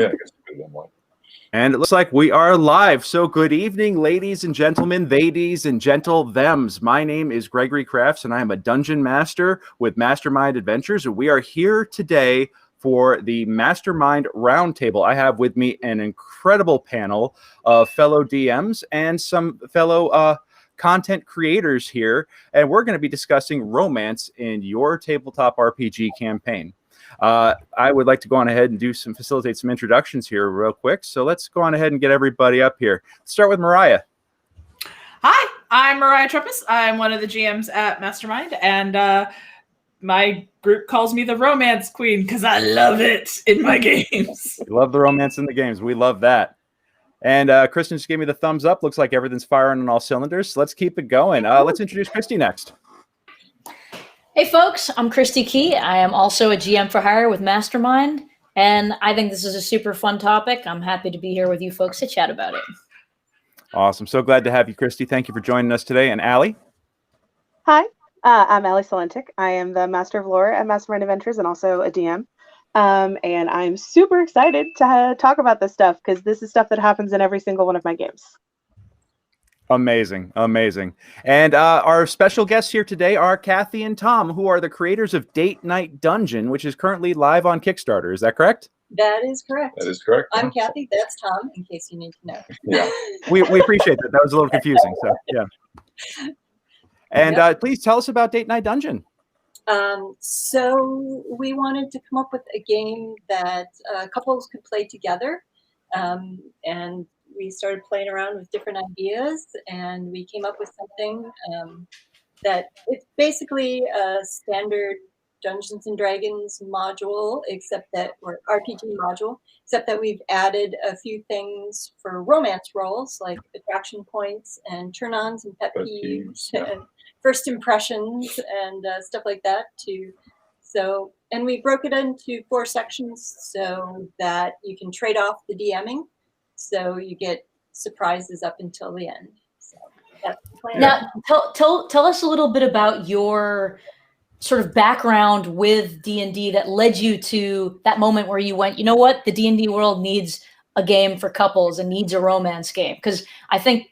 yeah, I guess it could have been one. And it looks like we are live. So good evening, ladies and gentlemen, ladies and gentle thems. My name is Gregory Crafts, and I am a dungeon master with Mastermind Adventures. And we are here today for the Mastermind Roundtable. I have with me an incredible panel of fellow DMs and some fellow content creators here. And we're going to be discussing romance in your tabletop RPG campaign. I would like to go on ahead and facilitate some introductions here real quick. So let's go on ahead and get everybody up here. Let's start with Mahria. Hi, I'm Mahria Trepes. I'm one of the GMs at Mastermind, and my group calls me the Romance Queen because I love it in my games. We love the romance in the games. We love that. And Kristen just gave me the thumbs up. Looks like everything's firing on all cylinders. So let's keep it going. Let's introduce Kristi next. Hey folks, I'm Kristi Key. I am also a GM for hire with Mastermind, and I think this is a super fun topic. I'm happy to be here with you folks to chat about it. Awesome. So glad to have you, Kristi. Thank you for joining us today. And Allie? Hi, I'm Allie Solentic. I am the Master of Lore at Mastermind Adventures and also a DM. And I'm super excited to talk about this stuff because this is stuff that happens in every single one of my games. Amazing, amazing. And our special guests here today are Cathy and Tom, who are the creators of Date Night Dungeon, which is currently live on Kickstarter. Is that correct? That is correct. That is correct. I'm Cathy. That's Tom, in case you need to know. Yeah. We appreciate that. That was a little confusing. So, yeah. And please tell us about Date Night Dungeon. So we wanted to come up with a game that couples could play together. And we started playing around with different ideas, and we came up with something that it's basically a standard Dungeons and Dragons module, or RPG module, except that we've added a few things for romance roles, like attraction points and turn-ons and pet peeves and first impressions and stuff like that too. So, and we broke it into 4 sections so that you can trade off the DMing. So you get surprises up until the end. So that's the plan. Now, tell us a little bit about your sort of background with D&D that led you to that moment where you went, you know what, the D&D world needs a game for couples and needs a romance game. Because I think,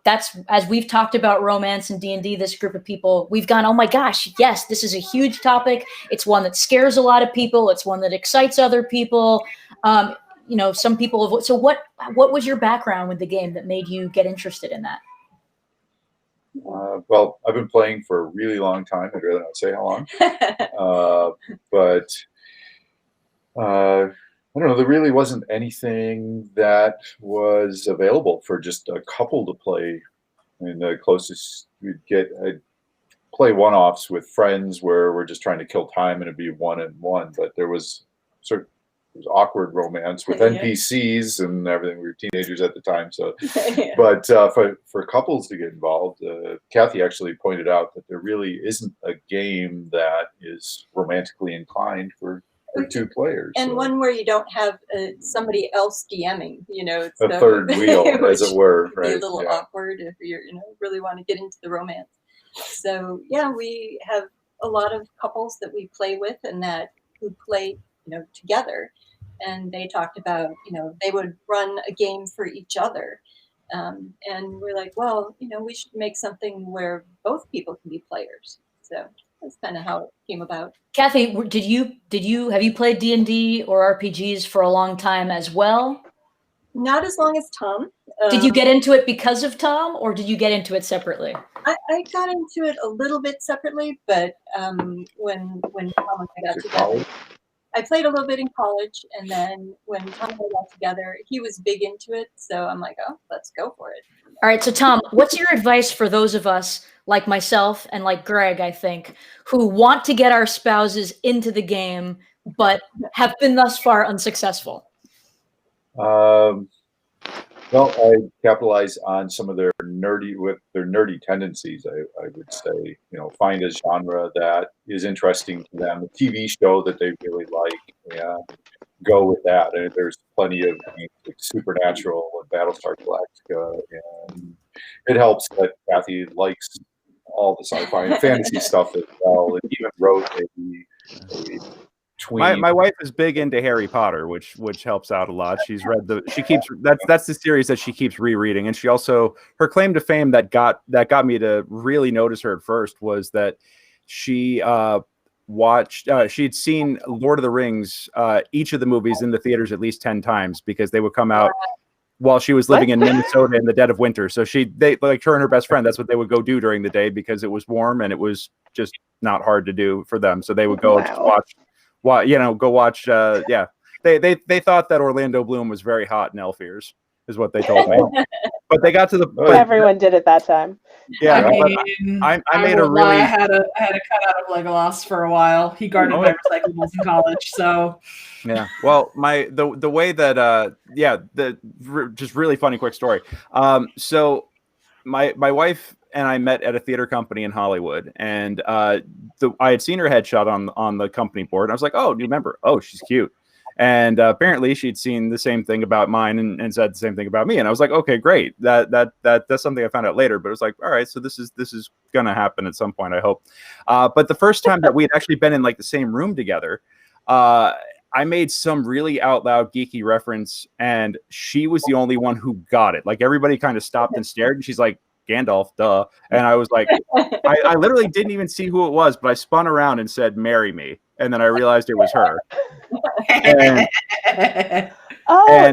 that's, as we've talked about romance and D&D, this group of people, we've gone, oh my gosh, yes, this is a huge topic. It's one that scares a lot of people. It's one that excites other people. Some people have. So what was your background with the game that made you get interested in that? Well, I've been playing for a really long time. I'd rather not say how long. But I don't know. There really wasn't anything that was available for just a couple to play. I mean, the closest we'd get, I'd play one-offs with friends where we're just trying to kill time and it'd be 1-on-1. But there was awkward romance with NPCs and everything. We were teenagers at the time, so. But for couples to get involved, Cathy actually pointed out that there really isn't a game that is romantically inclined for 2 players. And one where you don't have somebody else DMing, it's a third wheel, as it were. Right? Be a little awkward if you really want to get into the romance. So yeah, we have a lot of couples that we play with and who play together. And they talked about, they would run a game for each other. And we're like, well, we should make something where both people can be players. So that's kind of how it came about. Cathy, have you played D&D or RPGs for a long time as well? Not as long as Tom. Did you get into it because of Tom, or did you get into it separately? I got into it a little bit separately, but when Tom and I got together, I played a little bit in college, and then when Tom and I got together, he was big into it. So I'm like, oh, let's go for it. All right. So Tom, what's your advice for those of us like myself and like Greg, I think, who want to get our spouses into the game, but have been thus far unsuccessful? Well, I capitalize on some of their nerdy tendencies. I would say, find a genre that is interesting to them, a TV show that they really like, and go with that. And there's plenty of games like Supernatural and Battlestar Galactica, and it helps that Cathy likes all the sci-fi and fantasy stuff as well. And even wrote a between. My wife is big into Harry Potter, which helps out a lot. She's read that's the series that she keeps rereading, and she also, her claim to fame that got me to really notice her at first was that she she'd seen Lord of the Rings, each of the movies in the theaters at least 10 times because they would come out while she was living in Minnesota in the dead of winter. So they like her and her best friend, that's what they would go do during the day because it was warm and it was just not hard to do for them. So they would go just go watch. They thought that Orlando Bloom was very hot in Elf Ears, is what they told me. But they got to the everyone did it that time. Yeah, I made a really. I had a cutout of Legolas for a while. He guarded my recyclables in college, so. Yeah. Well, the way that just really funny quick story. So my wife and I met at a theater company in Hollywood, and I had seen her headshot on the company board. And I was like, oh, new member. Oh, she's cute. And apparently she'd seen the same thing about mine and said the same thing about me. And I was like, okay, great. That's something I found out later, but it was like, all right, so this is going to happen at some point, I hope. But the first time that we had actually been in like the same room together, I made some really out loud geeky reference and she was the only one who got it. Like everybody kind of stopped and stared and she's like, Gandalf, duh. And I was like, I literally didn't even see who it was, but I spun around and said, marry me. And then I realized it was her.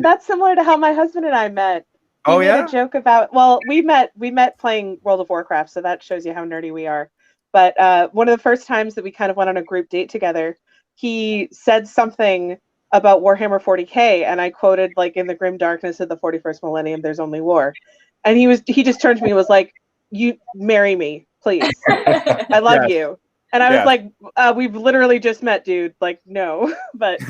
That's similar to how my husband and I met. He made a joke about, we met playing World of Warcraft, so that shows you how nerdy we are. But one of the first times that we kind of went on a group date together, he said something about Warhammer 40K, and I quoted, like, in the grim darkness of the 41st millennium, there's only war. And he just turned to me and was like, you marry me, please. I love you. And I was like, we've literally just met, dude. Like, no. But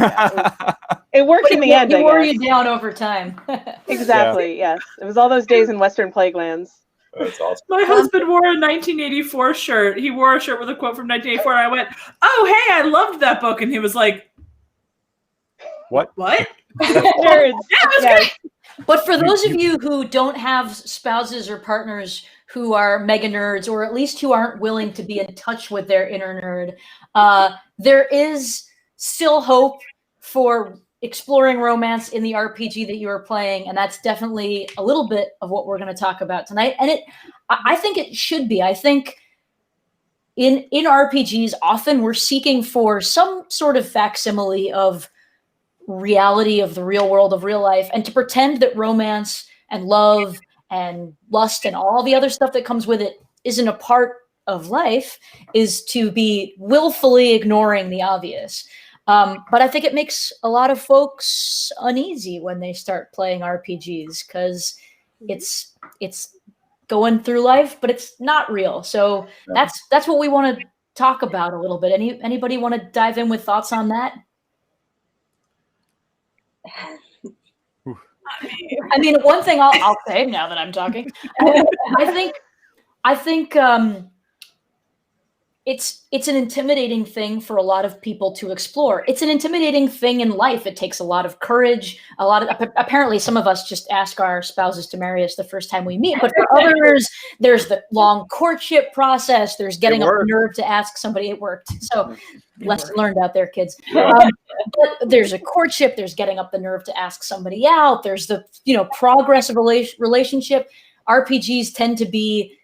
it worked in the end. It wore you down over time. Exactly, yes. It was all those days in Western Plague Lands. That's awesome. My husband wore a 1984 shirt. He wore a shirt with a quote from 1984. And I went, oh, hey, I loved that book. And he was like, What? Nerds. Yeah, it was great. But for those of you who don't have spouses or partners who are mega nerds, or at least who aren't willing to be in touch with their inner nerd, there is still hope for exploring romance in the RPG that you are playing, and that's definitely a little bit of what we're going to talk about tonight. And I think it should be. I think in RPGs, often we're seeking for some sort of facsimile of reality of the real world of real life, and to pretend that romance and love and lust and all the other stuff that comes with it isn't a part of life is to be willfully ignoring the obvious. But I think it makes a lot of folks uneasy when they start playing RPGs because it's going through life, but it's not real. So that's what we want to talk about a little bit. Anybody want to dive in with thoughts on that? I mean, one thing I'll say now that I'm talking, I think it's an intimidating thing for a lot of people to explore. It's an intimidating thing in life. It takes a lot of courage. Apparently some of us just ask our spouses to marry us the first time we meet, but for others, there's the long courtship process. There's getting up the nerve to ask somebody. It worked. So lesson learned out there, kids. But there's a courtship. There's getting up the nerve to ask somebody out. There's the progress of relationship. RPGs tend to be.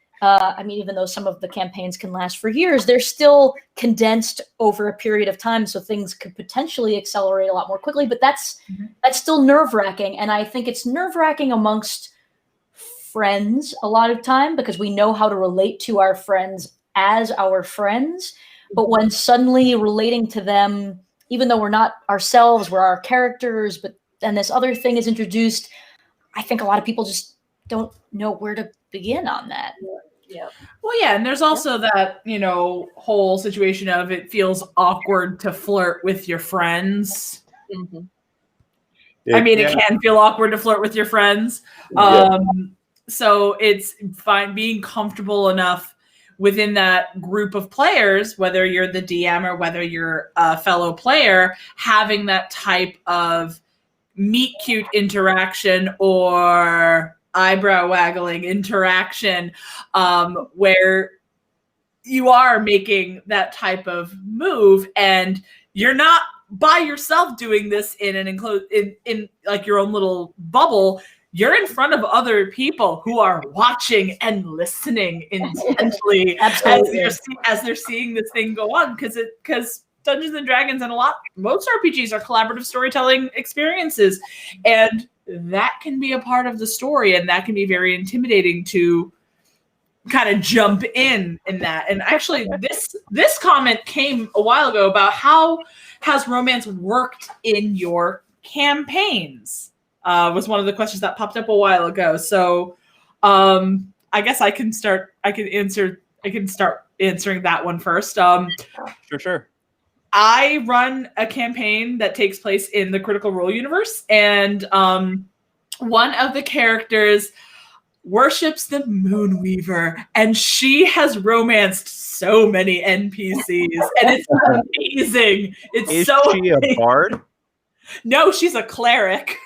Even though some of the campaigns can last for years, they're still condensed over a period of time, so things could potentially accelerate a lot more quickly. But that's still nerve-wracking, and I think it's nerve-wracking amongst friends a lot of time because we know how to relate to our friends as our friends. But when suddenly relating to them, even though we're not ourselves, we're our characters, but then this other thing is introduced, I think a lot of people just don't know where to begin on that. Yeah. Well, yeah, and there's also that, whole situation of it feels awkward to flirt with your friends. Mm-hmm. It can feel awkward to flirt with your friends. So it's fine being comfortable enough within that group of players, whether you're the DM or whether you're a fellow player, having that type of meet cute interaction or eyebrow waggling interaction where you are making that type of move and you're not by yourself doing this in an enclosed in like your own little bubble, you're in front of other people who are watching and listening intently as they're seeing this thing go on, because Dungeons and Dragons and most RPGs are collaborative storytelling experiences, and that can be a part of the story, and that can be very intimidating to kind of jump in that. And actually this comment came a while ago about how has romance worked in your campaigns, was one of the questions that popped up a while ago. So I guess I can start answering that one first. Sure. I run a campaign that takes place in the Critical Role universe, and one of the characters worships the Moonweaver, and she has romanced so many NPCs, and it's amazing. Is she a bard? No, she's a cleric.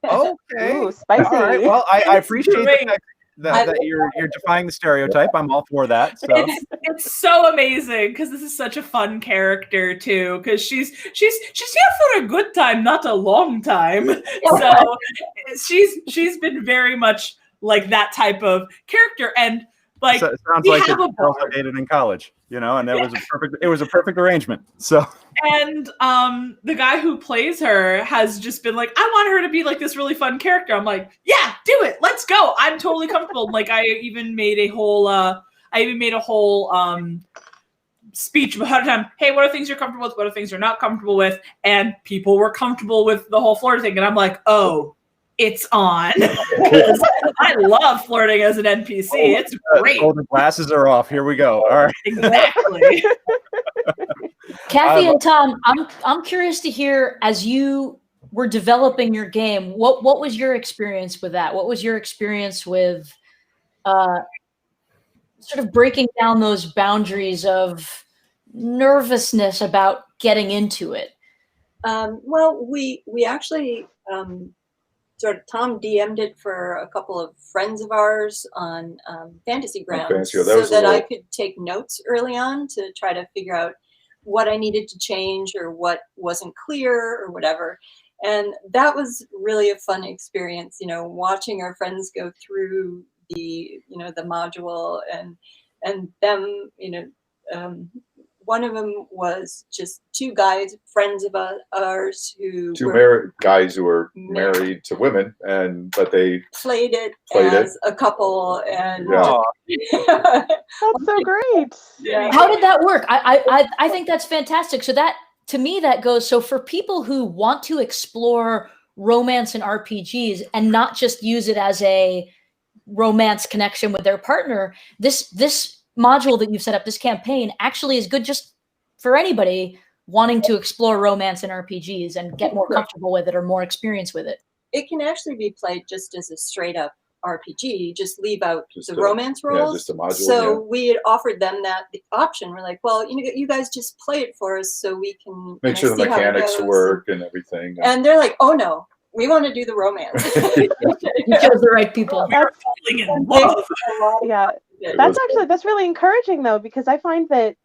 Okay. Ooh, spicy. All right. Well, I appreciate the Great. fact that you're defying the stereotype. I'm all for that. So. It's so amazing, because this is such a fun character too, because she's here for a good time, not a long time. So she's been very much like that type of character, and like so it sounds like the girls I dated in college, and it was a perfect arrangement. So and the guy who plays her has just been like, I want her to be like this really fun character. I'm like, yeah, do it, let's go. I'm totally comfortable. Like I even made a whole speech ahead of time. Hey, what are things you're comfortable with? What are things you're not comfortable with? And people were comfortable with the whole flirt thing, and I'm like, oh, it's on. I love flirting as an NPC. It's great. The glasses are off. Here we go. All right. Exactly. Cathy and Tom, I'm curious to hear, as you were developing your game, what was your experience with that? What was your experience with sort of breaking down those boundaries of nervousness about getting into it? Well, we actually sort of Tom DM'd it for a couple of friends of ours on Fantasy Grounds, so that I could take notes early on to try to figure out what I needed to change or what wasn't clear or whatever. And that was really a fun experience, watching our friends go through the module and them, one of them was just two guys, friends of ours, guys who were married to women, but they played it as a couple, and that's so great. Yeah. How did that work? I think that's fantastic. So that, to me, that goes, so for people who want to explore romance in RPGs and not just use it as a romance connection with their partner, this module that you've set up, this campaign, actually is good just for anybody wanting to explore romance in RPGs and get more comfortable with it or more experience with it. It can actually be played just as a straight up RPG, just leave out the romance roles. Just a module, so we had offered them the option. We're like, well, you guys just play it for us so we can make sure the mechanics work and everything. And they're like, oh no, we want to do the romance. You chose the right people. Yeah. That's really encouraging though, because I find that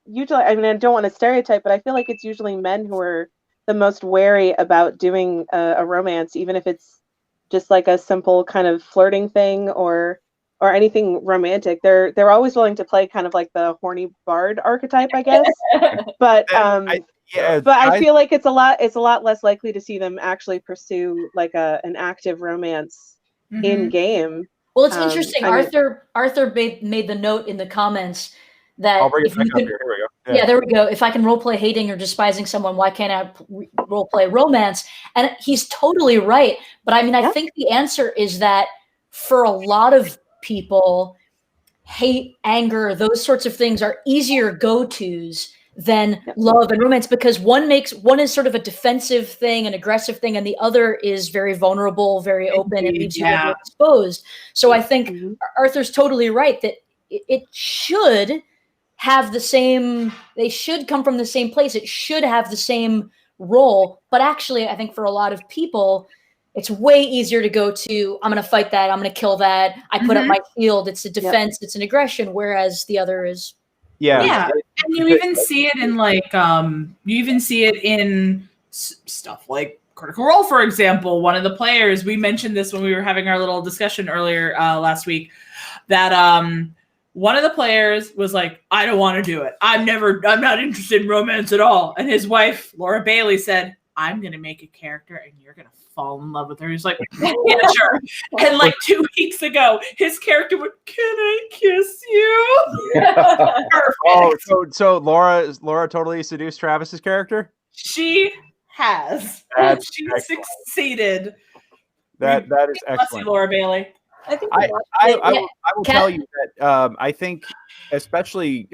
usually, I don't want to stereotype, but I feel like it's usually men who are the most wary about doing a romance, even if it's just like a simple kind of flirting thing or anything romantic. They're always willing to play kind of like the horny bard archetype, I guess. But I feel like it's a lot less likely to see them actually pursue like an active romance in game. Well, it's interesting. Arthur made the note in the comments that I'll bring it back up here. Here we go. Yeah, there we go. If I can role play hating or despising someone, why can't I role play romance? And he's totally right. But I think the answer is that for a lot of people, hate, anger, those sorts of things are easier go-tos than love and romance, because one is sort of a defensive thing, an aggressive thing, and the other is very vulnerable, very open, and leaves you exposed. So I think Arthur's totally right that it should have the same, they should come from the same place. It should have the same role. But actually, I think for a lot of people, it's way easier to go to, I'm going to fight that, I'm going to kill that, I put up my shield, it's a defense, it's an aggression, whereas the other is Yeah, and you even see it in like stuff like Critical Role, for example. One of the players, we mentioned this when we were having our little discussion earlier last week, that one of the players was like, I don't want to do it. I'm not interested in romance at all. And his wife, Laura Bailey, said, I'm going to make a character and you're going to fall in love with her. He's like, yeah, sure. And like 2 weeks ago, his character went, can I kiss you? Oh, so Laura totally seduced Travis's character? She has. She succeeded. That is excellent. You, Laura Bailey. I think I will tell you that I think especially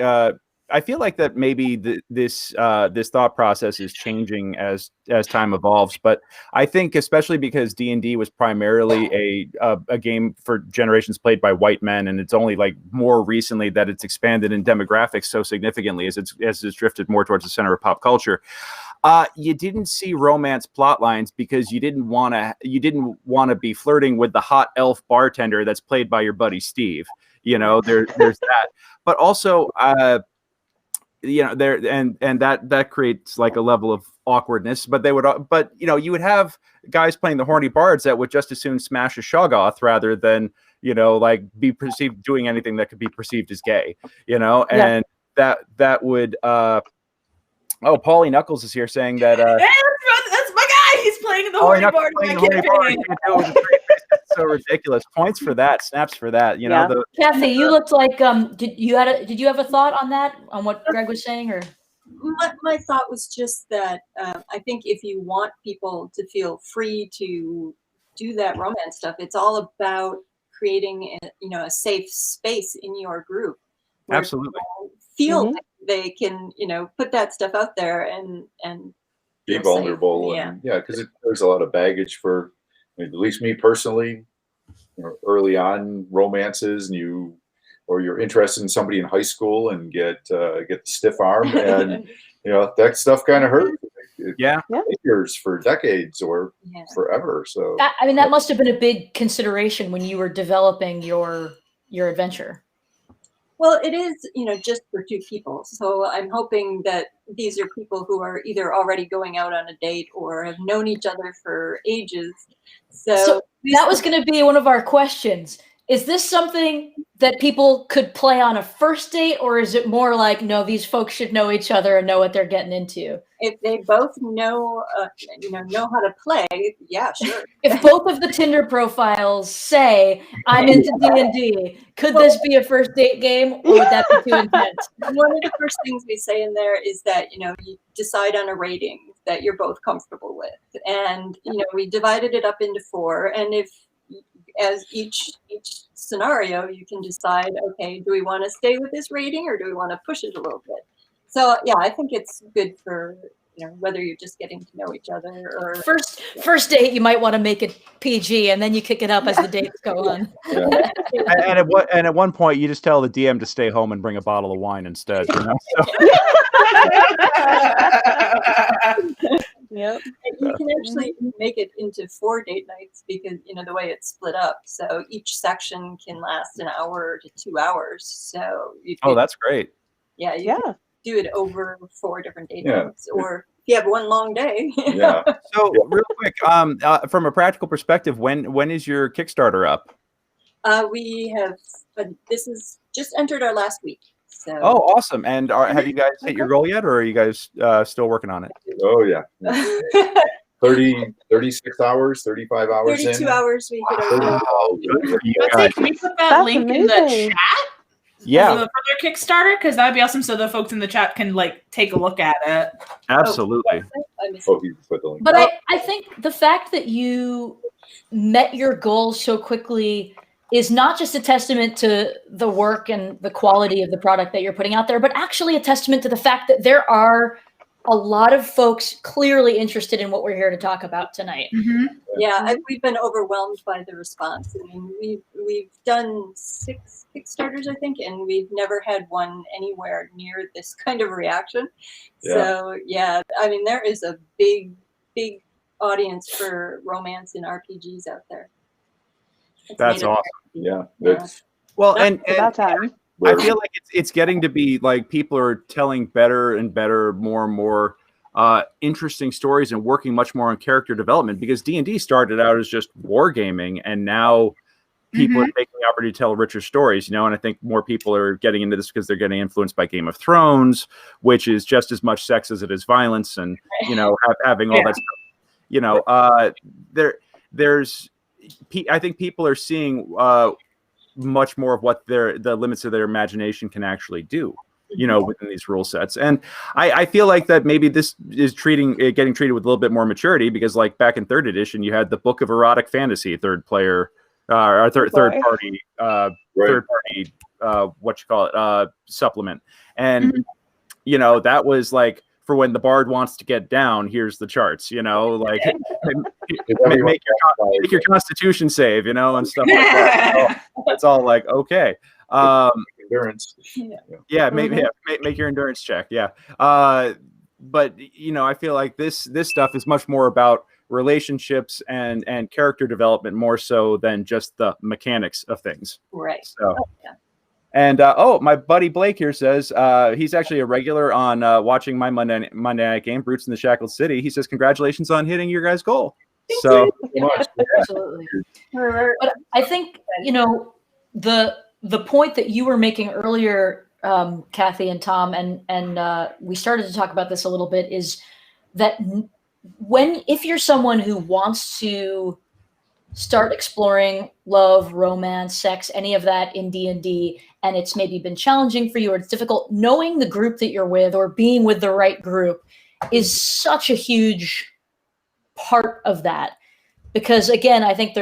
I feel like that maybe this thought process is changing as time evolves, but I think especially because D&D was primarily a game for generations played by white men, and it's only like more recently that it's expanded in demographics so significantly as it's drifted more towards the center of pop culture. You didn't see romance plot lines because you didn't want to be flirting with the hot elf bartender that's played by your buddy Steve. You know, there's that, but also you know, there and that creates like a level of awkwardness. But you would have guys playing the horny bards that would just as soon smash a Shoggoth rather than, you know, like be perceived doing anything that could be perceived as gay, you know, and that would Paulie Knuckles is here saying that that's my guy. He's playing the horny bard. That's so ridiculous. Points for that. Snaps for that. You know. Cathy, you looked like did you have a thought on that, on what Greg was saying, or? My thought was just that I think if you want people to feel free to do that romance stuff, it's all about creating a safe space in your group. Absolutely. Feel like they can put that stuff out there and be vulnerable. Because there's a lot of baggage for, at least me personally, early on romances, and you're interested in somebody in high school and get the stiff arm, and that stuff kind of hurt. Years for decades or forever. So that must have been a big consideration when you were developing your adventure. Well, it is, just for 2 people. So I'm hoping that these are people who are either already going out on a date or have known each other for ages. So that was going to be one of our questions. Is this something that people could play on a first date, or is it more like, no, these folks should know each other and know what they're getting into? If they both know how to play, yeah, sure. If both of the Tinder profiles say, I'm into D&D, could this be a first date game, or would that be too intense? One of the first things we say in there is that, you decide on a rating that you're both comfortable with. And, we divided it up into 4. And if, as each scenario, you can decide, okay, do we want to stay with this rating or do we want to push it a little bit? So yeah, I think it's good for whether you're just getting to know each other or first date. You might want to make it PG, and then you kick it up as the dates go on. And at one point, you just tell the DM to stay home and bring a bottle of wine instead. Yep. You can actually make it into 4 date nights because the way it's split up. So each section can last an hour to 2 hours. So that's great. Yeah, you can do it over 4 different date nights, or if you have one long day. So real quick, from a practical perspective, when is your Kickstarter up? We have this is just entered our last week. So. Oh, awesome! And have you guys hit your goal yet, or are you guys still working on it? Oh yeah, 36 hours, 35 hours 32 hours we hit our goal. Can we put that link in the chat? Yeah, for their Kickstarter, because that would be awesome, so the folks in the chat can take a look at it. Absolutely. But I think the fact that you met your goals so quickly is not just a testament to the work and the quality of the product that you're putting out there, but actually a testament to the fact that there are a lot of folks clearly interested in what we're here to talk about tonight. Mm-hmm. Yeah, we've been overwhelmed by the response. I mean, we've done 6 Kickstarters, I think, and we've never had one anywhere near this kind of reaction. Yeah. So yeah, I mean, there is a big audience for romance in RPGs out there. That's awesome. Yeah. Well, and about time. I feel like it's getting to be like people are telling better and better, more and more interesting stories and working much more on character development, because D&D started out as just wargaming, and now people are taking the opportunity to tell richer stories, and I think more people are getting into this because they're getting influenced by Game of Thrones, which is just as much sex as it is violence, and having all that stuff. There's I think people are seeing much more of what the limits of their imagination can actually do, within these rule sets. And I feel like that maybe this is getting treated with a little bit more maturity, because like back in 3rd edition, you had the Book of Erotic Fantasy, third party, supplement. And, that was like, for when the bard wants to get down, here's the charts, like make your constitution save, and stuff like that. It's all like, okay. Endurance. Make your endurance check. Yeah. But I feel like this stuff is much more about relationships and character development, more so than just the mechanics of things. Right. So and my buddy Blake here says he's actually a regular on watching my Monday Night Game, Brutes in the Shackled City. He says congratulations on hitting your guys' goal. So absolutely. But I think the point that you were making earlier, Cathy and Tom, and we started to talk about this a little bit, is that if you're someone who wants to start exploring love, romance, sex, any of that in D&D, and it's maybe been challenging for you or it's difficult, knowing the group that you're with or being with the right group is such a huge part of that. Because again, I think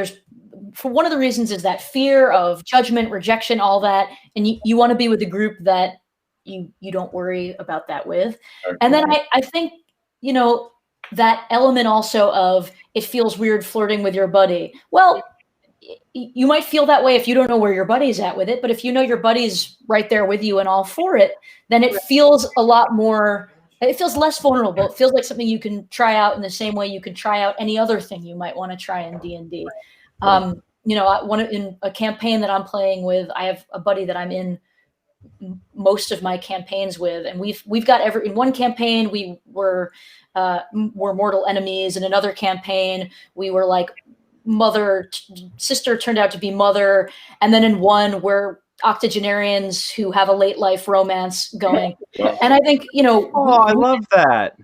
for one of the reasons is that fear of judgment, rejection, all that, and you want to be with a group that you don't worry about that with. And then I think, that element also of it feels weird flirting with your buddy. Well, you might feel that way if you don't know where your buddy's at with it, but if you know your buddy's right there with you and all for it, then it feels a lot more, it feels less vulnerable. It feels like something you can try out in the same way you could try out any other thing you might want to try in D&D. In a campaign that I'm playing with, I have a buddy that I'm in most of my campaigns with, and we've got in one campaign we were mortal enemies. In another campaign we were like sister turned out to be mother, and then in one we're octogenarians who have a late life romance going. And I think I love that.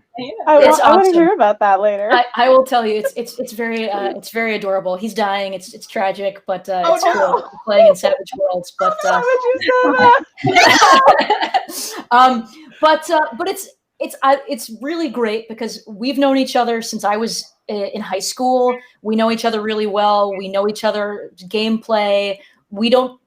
I want to hear about that later. I will tell you, it's very adorable. He's dying. It's tragic, but it's cool playing in Savage Worlds. But why would you say that? But it's really great because we've known each other since I was in high school. We know each other really well. We know each other's gameplay. We don't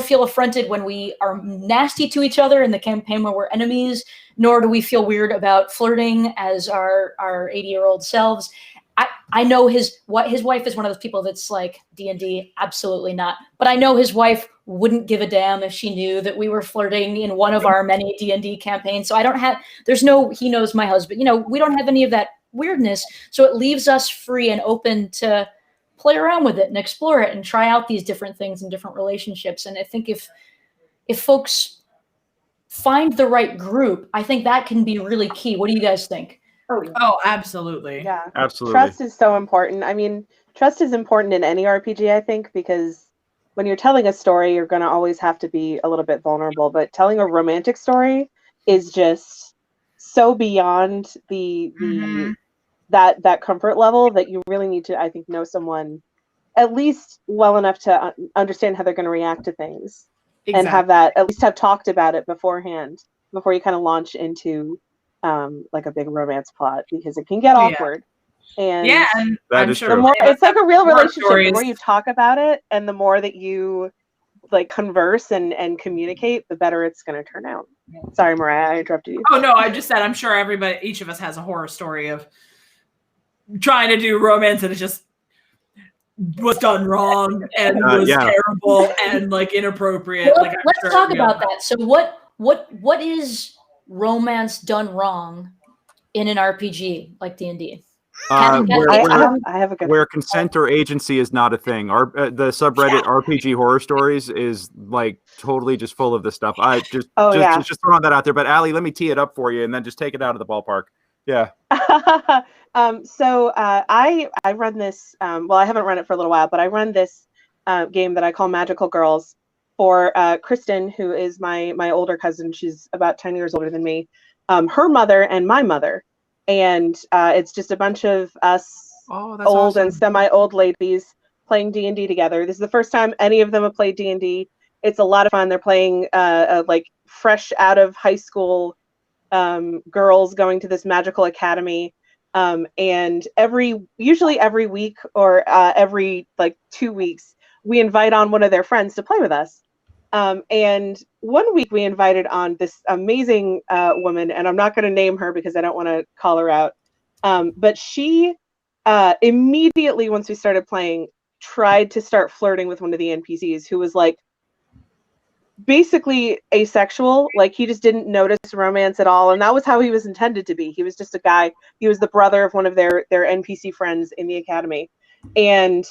feel affronted when we are nasty to each other in the campaign where we're enemies, nor do we feel weird about flirting as our 80-year-old selves. I know his wife is one of those people that's like, D&D, absolutely not. But I know his wife wouldn't give a damn if she knew that we were flirting in one of our many D&D campaigns. So he knows my husband. We don't have any of that weirdness. So it leaves us free and open to play around with it and explore it and try out these different things and different relationships. And I think if folks find the right group, I think that can be really key. What do you guys think? Oh, absolutely. Yeah, absolutely. Trust is so important. I mean, trust is important in any RPG, I think, because when you're telling a story, you're going to always have to be a little bit vulnerable. But telling a romantic story is just so beyond that comfort level that you really need to, I think, know someone at least well enough to understand how they're going to react to things. Exactly. And at least have talked about it beforehand before you kind of launch into like a big romance plot, because it can get awkward. And and that is true. It's like a real relationship. The more you talk about it and the more that you like converse and communicate, the better it's going to turn out. Sorry, Mahria, I interrupted you. Oh no, I just said I'm sure each of us has a horror story of trying to do romance and it just was done wrong and was terrible and like inappropriate. Well, let's talk about that. So what is romance done wrong in an RPG like D&D? I have a good where consent or agency is not a thing. The subreddit RPG horror stories is like totally just full of this stuff. I just throwing that out there. But Allie, let me tee it up for you, and then just take it out of the ballpark. Yeah. So I run this. Well, I haven't run it for a little while, but I run this game that I call Magical Girls for Kristen, who is my older cousin. She's about 10 years older than me. Her mother and my mother, and it's just a bunch of us old awesome. and semi-old ladies playing D&D together. This is the first time any of them have played D&D. It's a lot of fun. They're playing like fresh out of high school girls going to this magical academy. And usually every week or every like 2 weeks, we invite on one of their friends to play with us. And one week we invited on this amazing woman, and I'm not going to name her because I don't want to call her out. But she immediately, once we started playing, tried to start flirting with one of the NPCs who was like basically asexual. Like he just didn't notice romance at all. And that was how he was intended to be. He was just a guy. He was the brother of one of their NPC friends in the academy. And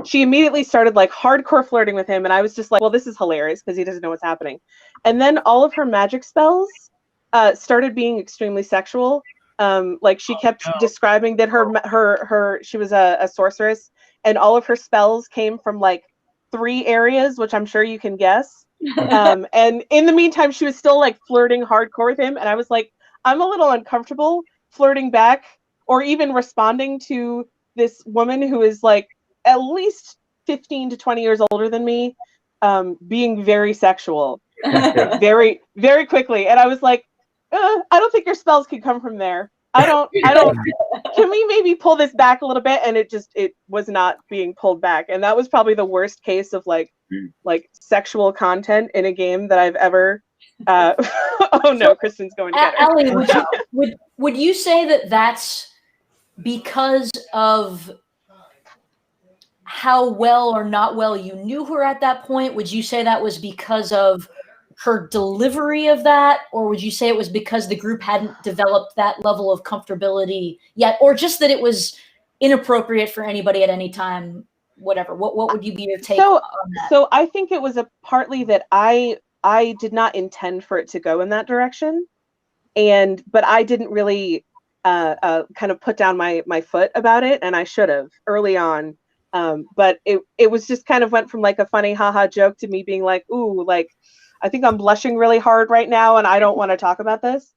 she immediately started like hardcore flirting with him. And I was just like, well, this is hilarious because he doesn't know what's happening. And then all of her magic spells started being extremely sexual. Like she kept describing that she was a sorceress, and all of her spells came from like 3 areas, which I'm sure you can guess. And in the meantime, she was still like flirting hardcore with him. And I was like, I'm a little uncomfortable flirting back or even responding to this woman who is like at least 15 to 20 years older than me, being very sexual, very, very quickly. And I was like, I don't think your spells can come from there. I don't, can we maybe pull this back a little bit? And it was not being pulled back. And that was probably the worst case of like sexual content in a game that I've ever, oh no, Kristen's going to get her. Allie, would you say that that's because of how well or not well you knew her at that point? Would you say that was because of her delivery of that, or would you say it was because the group hadn't developed that level of comfortability yet, or just that it was inappropriate for anybody at any time? Whatever. What would you be your take on that? So I think it was partly that I did not intend for it to go in that direction, but I didn't really kind of put down my foot about it, and I should have early on. But it was just kind of went from like a funny haha joke to me being like, ooh, like I think I'm blushing really hard right now, and I don't want to talk about this.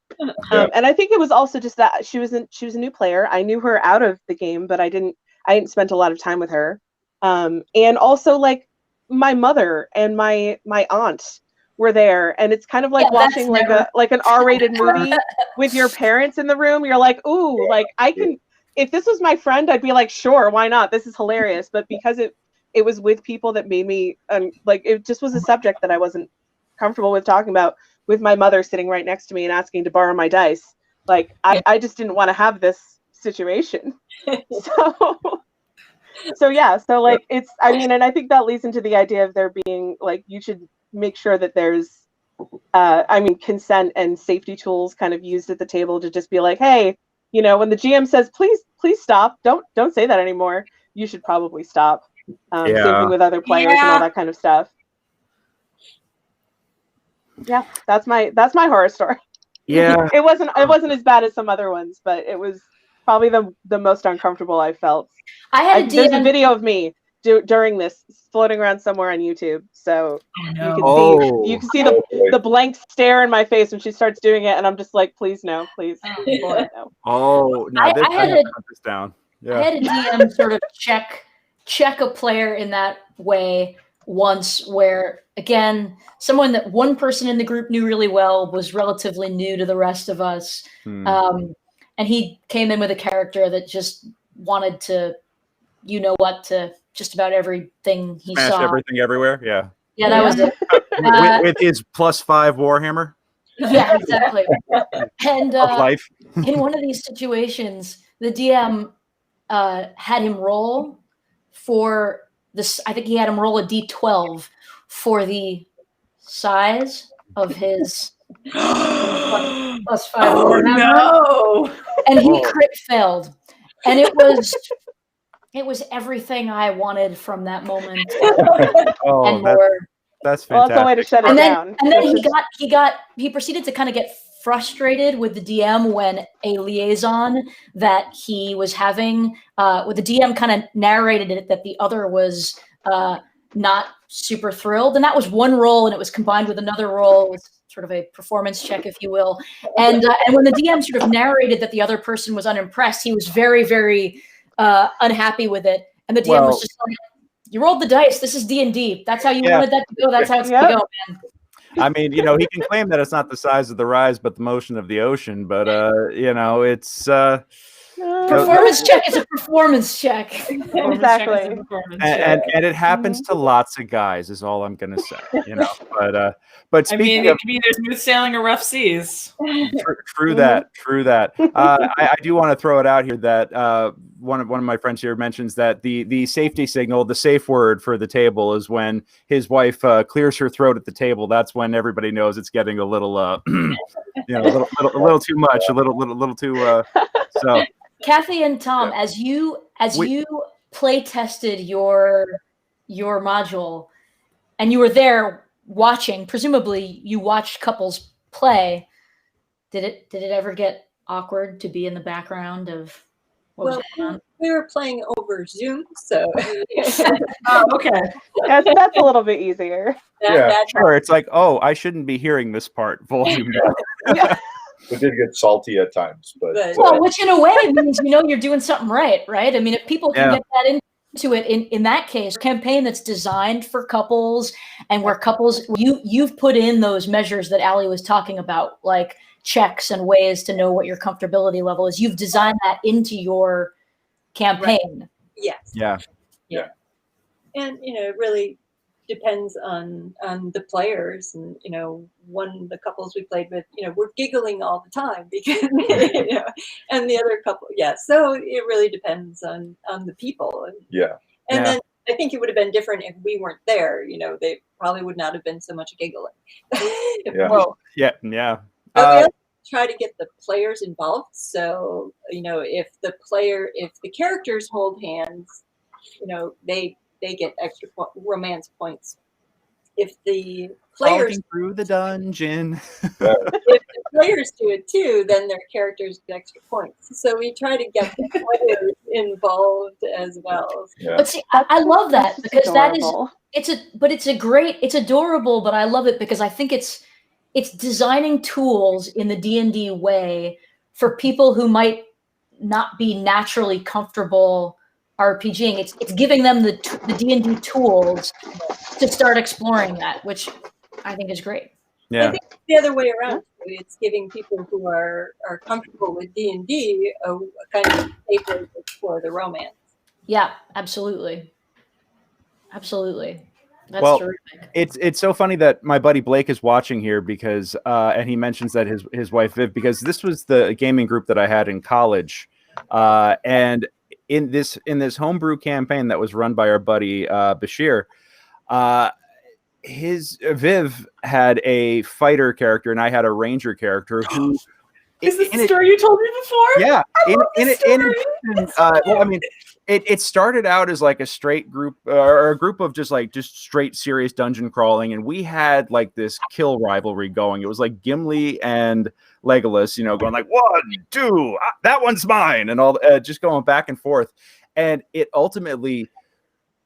And I think it was also just that she was a new player. I knew her out of the game, but I didn't spend a lot of time with her. And also like my mother and my aunt were there, and it's kind of like watching like an R-rated movie with your parents in the room. You're like, ooh, like I can. If this was my friend, I'd be like, sure, why not? This is hilarious. But because it was with people that made me like it just was a subject that I wasn't comfortable with talking about, with my mother sitting right next to me and asking to borrow my dice. Like I just didn't want to have this situation. So like it's, I mean, and I think that leads into the idea of there being like, you should make sure that there's consent and safety tools kind of used at the table to just be like, hey, you know, when the GM says, please stop, don't say that anymore, you should probably stop. Same thing with other players and all that kind of stuff. Yeah, that's my horror story. Yeah. It wasn't as bad as some other ones, but it was probably the most uncomfortable I felt. There's a video of me during this floating around somewhere on YouTube, so you can see the blank stare in my face when she starts doing it, and I'm just like, please no, please. Lord, no. Oh no, I had cut this down. Yeah. I had a DM sort of check a player in that way once, where again, one person in the group knew really well was relatively new to the rest of us. And he came in with a character that just wanted to, to just about everything he Smash saw. Everything everywhere. Yeah. Yeah, that was it. With his +5 Warhammer. Yeah, exactly. And of life. in one of these situations, the DM had him roll for this. I think he had him roll a D12 for the size of his +5 Warhammer. No. And he crit failed. And it was everything I wanted from that moment Oh, and more. that's Well, that's fantastic. one way to shut it And then down. he proceeded to kind of get frustrated with the DM when a liaison that he was having with the DM kind of narrated it that the other was not super thrilled, and that was one role, and it was combined with another role with sort of a performance check, if you will. And when the DM sort of narrated that the other person was unimpressed, he was very, very unhappy with it, and the DM was just like, "You rolled the dice. This is D&D. That's how you wanted that to go. That's how it's going to go, man." I mean, he can claim that it's not the size of the rise, but the motion of the ocean. But it's performance check is a performance check. Exactly. and it happens to lots of guys, is all I'm going to say. But speaking it could be either smooth sailing or rough seas. True that. I do want to throw it out here that one of my friends here mentions that the safety signal, the safe word for the table, is when his wife clears her throat at the table. That's when everybody knows it's getting a little, a little too much, a little too. So, Cathy and Tom, as you play tested your module, and you were there watching, presumably you watched couples play. Did it ever get awkward to be in the background of what was going on? We were playing over Zoom, so Okay. That's a little bit easier. Sure. It's like, oh, I shouldn't be hearing this part. Volume down. It did get salty at times, but well, which in a way means you're doing something right? I mean, if people can get that into it, in that case, campaign that's designed for couples and where couples, you've put in those measures that Allie was talking about, like checks and ways to know what your comfortability level is. You've designed that into your campaign. Right. Yes. Yeah. And it really depends on the players, and the couples we played with, we're giggling all the time because and the other couple, so it really depends on the people. And then I think it would have been different if we weren't there. They probably would not have been so much giggling. Well, yeah. But we also try to get the players involved. So if the characters hold hands, they get extra romance points. If the players through the dungeon, if the players do it too, then their characters get extra points. So we try to get the players involved as well. Yeah. But see, I love that because adorable. it's adorable. But I love it because I think it's designing tools in the D&D way for people who might not be naturally comfortable RPGing. It's giving them the D&D tools to start exploring that, which I think is great. Yeah. I think it's the other way around. It's giving people who are comfortable with D&D a kind of safe way to explore the romance. Yeah, absolutely. That's terrific. It's so funny that my buddy Blake is watching here because and he mentions that his wife Viv, because this was the gaming group that I had in college, and in this homebrew campaign that was run by our buddy Bashir, his Viv had a fighter character and I had a ranger character who is this the story you told me before? Yeah. Well, I mean, it started out as like a straight group or a group of just straight serious dungeon crawling, and we had like this kill rivalry going. It was like Gimli and Legolas, going like 1, 2, that one's mine, and all just going back and forth. And it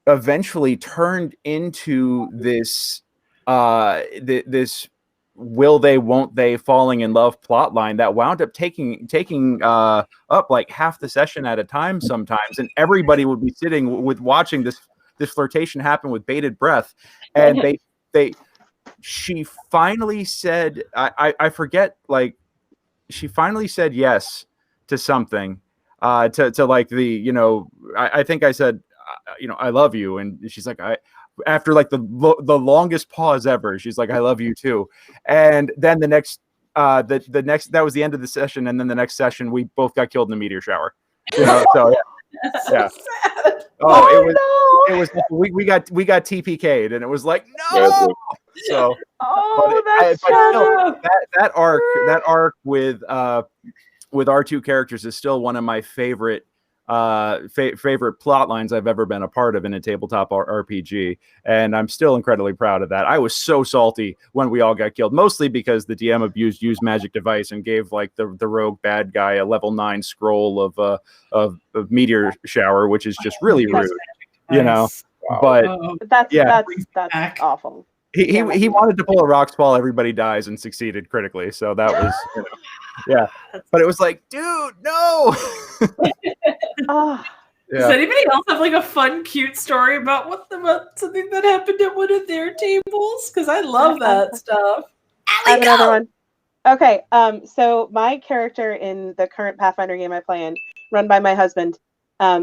eventually turned into this this will they won't they falling in love plot line that wound up taking up like half the session at a time sometimes, and everybody would be sitting with watching this flirtation happen with bated breath. And she finally said, I forget, like she finally said yes to something to like the I think I said I love you, and she's like, after like the longest pause ever, she's like, I love you too. And then the next that was the end of the session, and then the next session we both got killed in a meteor shower. So yeah. It was we got TPK'd, and it was like no. So that arc with our two characters is still one of my favorite favorite plot lines I've ever been a part of in a tabletop RPG, and I'm still incredibly proud of that. I was so salty when we all got killed, mostly because the DM abused use magic device and gave like the rogue bad guy a level 9 scroll of meteor shower, which is just really rude, you know. Wow. But that's awful. He wanted to pull a Rock's Fall, everybody dies, and succeeded critically. So that was, yeah. But it was like, dude, no. Does anybody else have like a fun, cute story about something that happened at one of their tables? Because I love that stuff. I have another one. Okay, so my character in the current Pathfinder game I play in, run by my husband,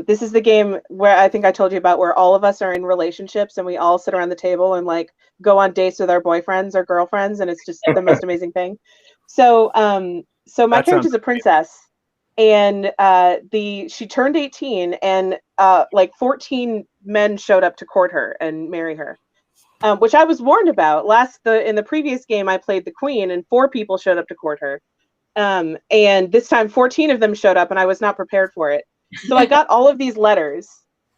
this is the game where I think I told you about, where all of us are in relationships and we all sit around the table and like go on dates with our boyfriends or girlfriends, and it's just the most amazing thing. So my character's a princess, and she turned 18, and like 14 men showed up to court her and marry her, which I was warned about. In the previous game I played the queen, and 4 people showed up to court her, and this time 14 of them showed up, and I was not prepared for it. So I got all of these letters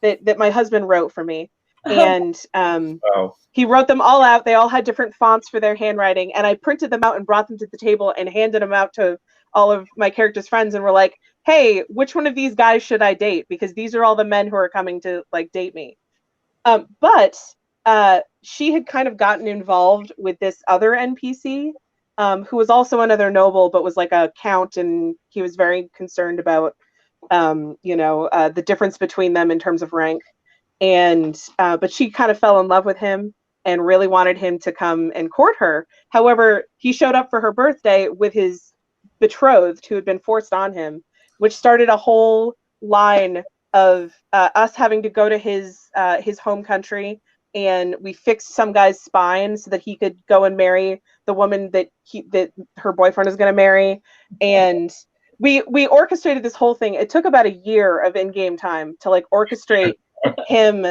that my husband wrote for me, and he wrote them all out. They all had different fonts for their handwriting, and I printed them out and brought them to the table and handed them out to all of my character's friends, and were like, hey, which one of these guys should I date? Because these are all the men who are coming to like date me. But she had kind of gotten involved with this other NPC, who was also another noble, but was like a count, and he was very concerned about the difference between them in terms of rank. And but she kind of fell in love with him and really wanted him to come and court her. However, he showed up for her birthday with his betrothed, who had been forced on him, which started a whole line of us having to go to his home country, and we fixed some guy's spine so that he could go and marry the woman that her boyfriend is going to marry. And we orchestrated this whole thing. It took about a year of in-game time to like orchestrate him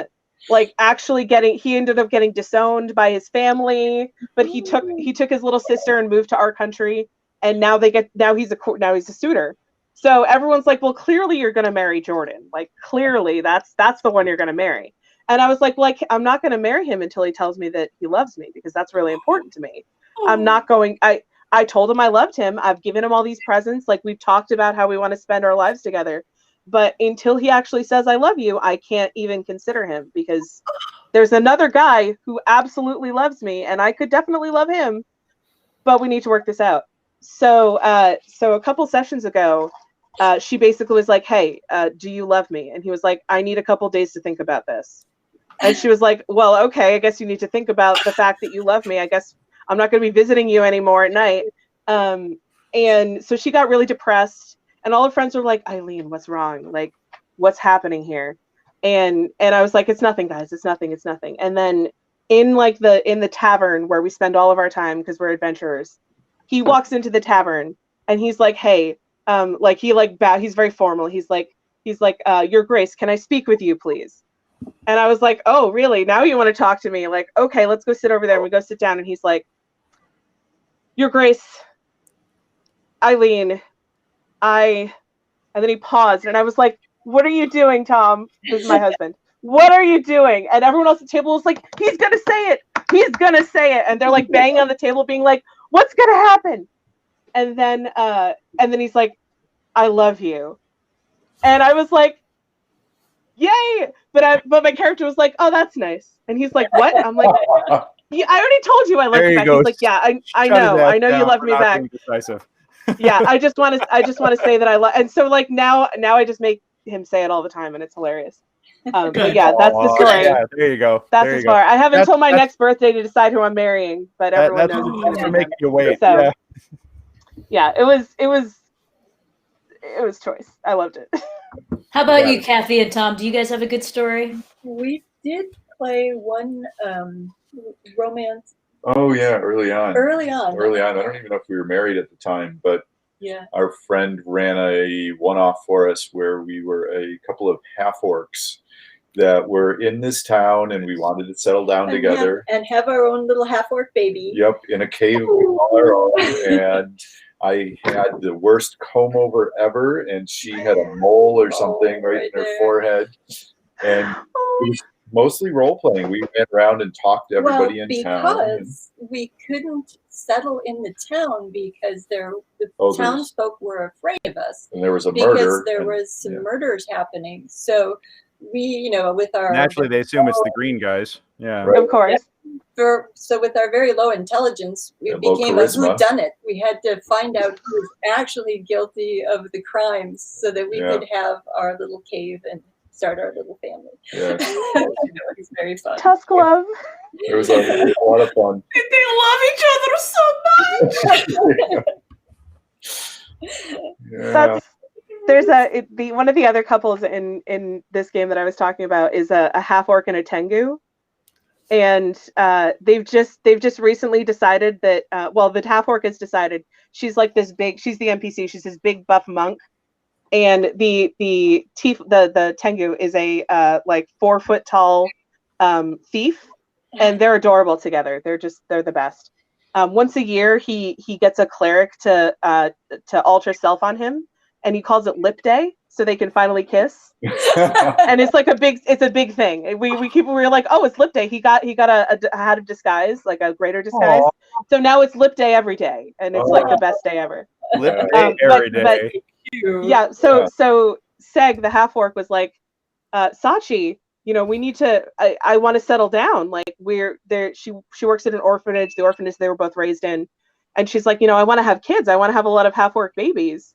like actually he ended up getting disowned by his family, but he took his little sister and moved to our country, and now he's a suitor. So everyone's like, well, clearly you're going to marry Jordan. Like, clearly that's the one you're going to marry. And I was like, I'm not going to marry him until he tells me that he loves me, because that's really important to me. I'm not going, I told him I loved him. I've given him all these presents. Like, we've talked about how we want to spend our lives together. But until he actually says, I love you, I can't even consider him, because there's another guy who absolutely loves me, and I could definitely love him, but we need to work this out. So a couple sessions ago, she basically was like, hey, do you love me? And he was like, I need a couple days to think about this. And she was like, well, okay, I guess you need to think about the fact that you love me. I guess I'm not going to be visiting you anymore at night. And so she got really depressed, and all her friends were like, Eileen, what's wrong? Like, what's happening here? And I was like, it's nothing, guys. It's nothing. It's nothing. And then in the tavern where we spend all of our time, because we're adventurers, he walks into the tavern and he's like, hey, he's very formal. He's like, Your Grace, can I speak with you, please? And I was like, oh, really? Now you want to talk to me? Like, okay, let's go sit over there. And we go sit down, and he's like, Your Grace, Eileen, and then he paused, and I was like, what are you doing, Tom? This is my husband. What are you doing? And everyone else at the table was like, he's going to say it. He's going to say it. And they're like banging on the table being like, what's going to happen? And then he's like, I love you. And I was like, yay. But my character was like, oh, that's nice. And he's like, what? I'm like, yeah, I already told you I love you back. He's like, yeah, I know you love me back. Yeah, I just want to say that I love, and so like now I just make him say it all the time, and it's hilarious. But yeah, that's the story. Yeah, there you go. That's the story. I have until my next birthday to decide who I'm marrying, but everyone knows it's for making you wait. So, yeah, it was choice. I loved it. How about you, Cathy and Tom? Do you guys have a good story? We did play one romance. Oh yeah, early on. Early on. I don't even know if we were married at the time, but yeah, our friend ran a one-off for us where we were a couple of half-orcs that were in this town, and we wanted to settle down together and have our own little half-orc baby. Yep, in a cave on our own. And I had the worst comb over ever, and she had a mole or something right in her forehead. And it was mostly role playing. We went around and talked to everybody in town. Because we couldn't settle in the town because the townsfolk were afraid of us. And there was a murder. Because there was some murders happening. So we, with our... Naturally, they assume it's the green guys. Yeah. Of course. So with our very low intelligence, we became a whodunit. We had to find out who was actually guilty of the crimes so that we could have our little cave and start our little family. Yeah. It was very fun. Tusk love. It was a lot of fun. They love each other so much. There's one of the other couples in this game that I was talking about is a half orc and a tengu. And they've just recently decided that the half orc has decided she's like this big, she's the NPC, she's this big buff monk, and the tengu is a like 4 foot tall thief, and they're adorable together. They're the best. Once a year he gets a cleric to alter self on him, and he calls it Lip Day, so they can finally kiss. And it's like a big thing. We were like, oh, it's Lip Day. He got a hat of disguise, like a greater disguise. Aww. So now it's Lip Day every day, and it's like the best day ever. Lip Day every day. Yeah. So Seg, the half orc, was like, Sachi, we need to. I want to settle down. Like we're there. She works at an orphanage. The orphanage they were both raised in, and she's like, I want to have kids. I want to have a lot of half orc babies.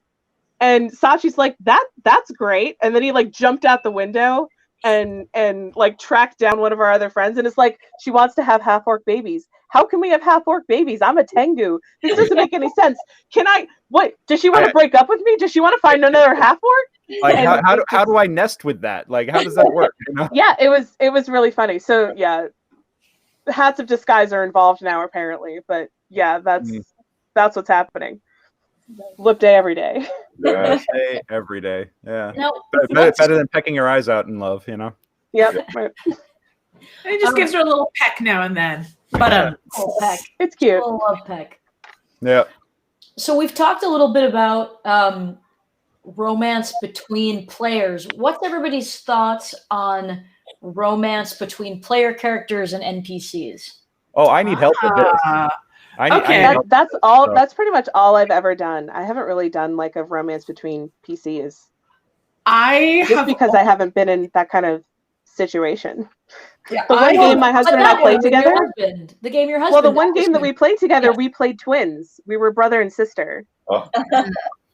And Sachi's like, that's great. And then he like jumped out the window and like tracked down one of our other friends, and it's like, she wants to have half orc babies. How can we have half orc babies? I'm a tengu. This doesn't make any sense. Does she want to break up with me? Does she want to find another half orc? Like how do I nest with that? Like how does that work? Yeah, it was really funny. So yeah, hats of disguise are involved now apparently, but yeah, that's what's happening. Lip Day every day. Lip Day every day. Yeah. No, better than pecking your eyes out in love, Yep. Right. It just gives her a little peck now and then. But peck. It's cute. I love peck. Yeah. So we've talked a little bit about romance between players. What's everybody's thoughts on romance between player characters and NPCs? Oh, I need help with this. That's pretty much all I've ever done. I haven't really done like a romance between PCs. Because I haven't been in that kind of situation. Yeah, the one game my husband and I played together. The game your husband. Well, the one game that we played together, we played twins. We were brother and sister. Oh.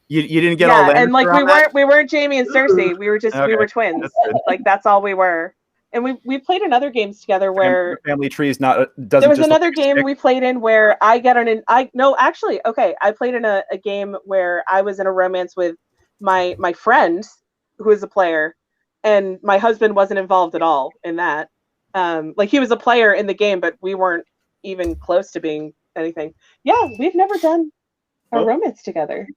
You didn't get all that. And like we weren't Jamie and Cersei. We were just we were twins. Like that's all we were. And we played in other games together where family trees doesn't. There was another game we played in where I played in a game where I was in a romance with my friend who is a player, and my husband wasn't involved at all in that. Like he was a player in the game, but we weren't even close to being anything. Yeah, we've never done a romance together.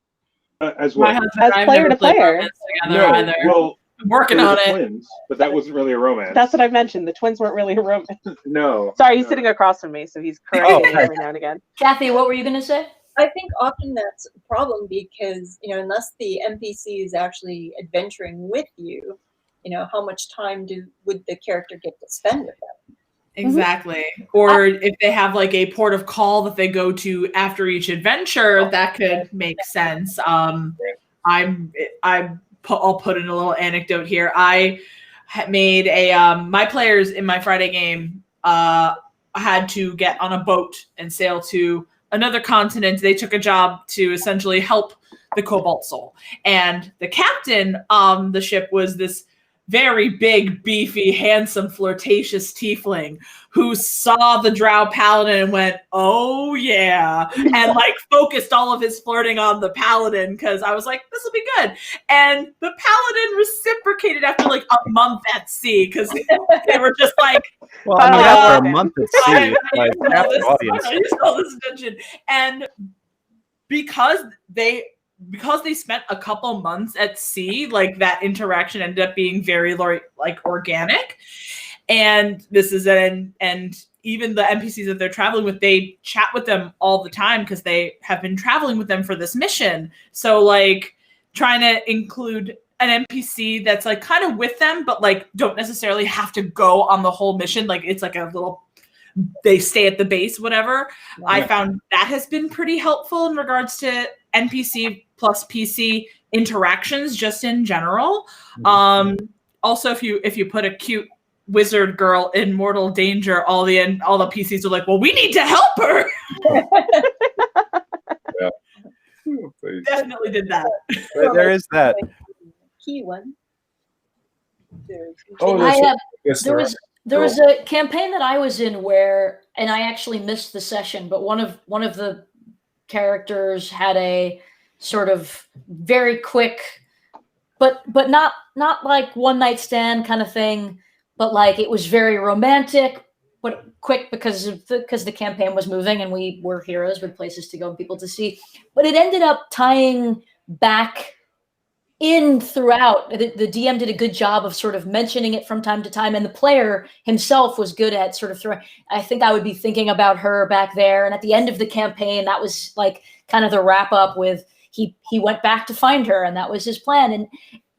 As well. As player to player. Well, I'm working on it. Twins, but that wasn't really a romance. That's what I mentioned. The twins weren't really a romance. No. Sorry, he's sitting across from me, so he's correcting me every now and again. Kathy, what were you going to say? I think often that's a problem because, unless the NPC is actually adventuring with you, how much time would the character get to spend with them? Exactly. Or if they have like a port of call that they go to after each adventure, that could make sense. I'll put in a little anecdote here. I made my players in my Friday game had to get on a boat and sail to another continent. They took a job to essentially help the Cobalt Soul. And the captain on the ship was this very big, beefy, handsome, flirtatious tiefling who saw the Drow Paladin and went, oh yeah, and like focused all of his flirting on the Paladin because I was like, this will be good. And the Paladin reciprocated after like a month at sea because they were just like, well, I mean, after a month at sea, like half the audience. I just saw this dungeon. And because they spent a couple months at sea, like that interaction ended up being very like organic. And this is and even the NPCs that they're traveling with, they chat with them all the time because they have been traveling with them for this mission. So like trying to include an NPC that's like kind of with them, but like don't necessarily have to go on the whole mission. Like it's like a little, they stay at the base, whatever. Yeah. I found that has been pretty helpful in regards to NPC plus PC interactions, just in general. Mm-hmm. Also, if you put a cute wizard girl in mortal danger, all the PCs are like, well, we need to help her. Yeah. Definitely did that. There is that key one. There was a campaign that I was in where, and I actually missed the session, but one of the characters had a sort of very quick, but not like one night stand kind of thing, but like it was very romantic, but quick because the campaign was moving and we were heroes with places to go and people to see. But it ended up tying back in throughout. The DM did a good job of sort of mentioning it from time to time, and the player himself was good at sort of throwing. I think I would be thinking about her back there, and at the end of the campaign, that was like kind of the wrap up with he went back to find her, and that was his plan. And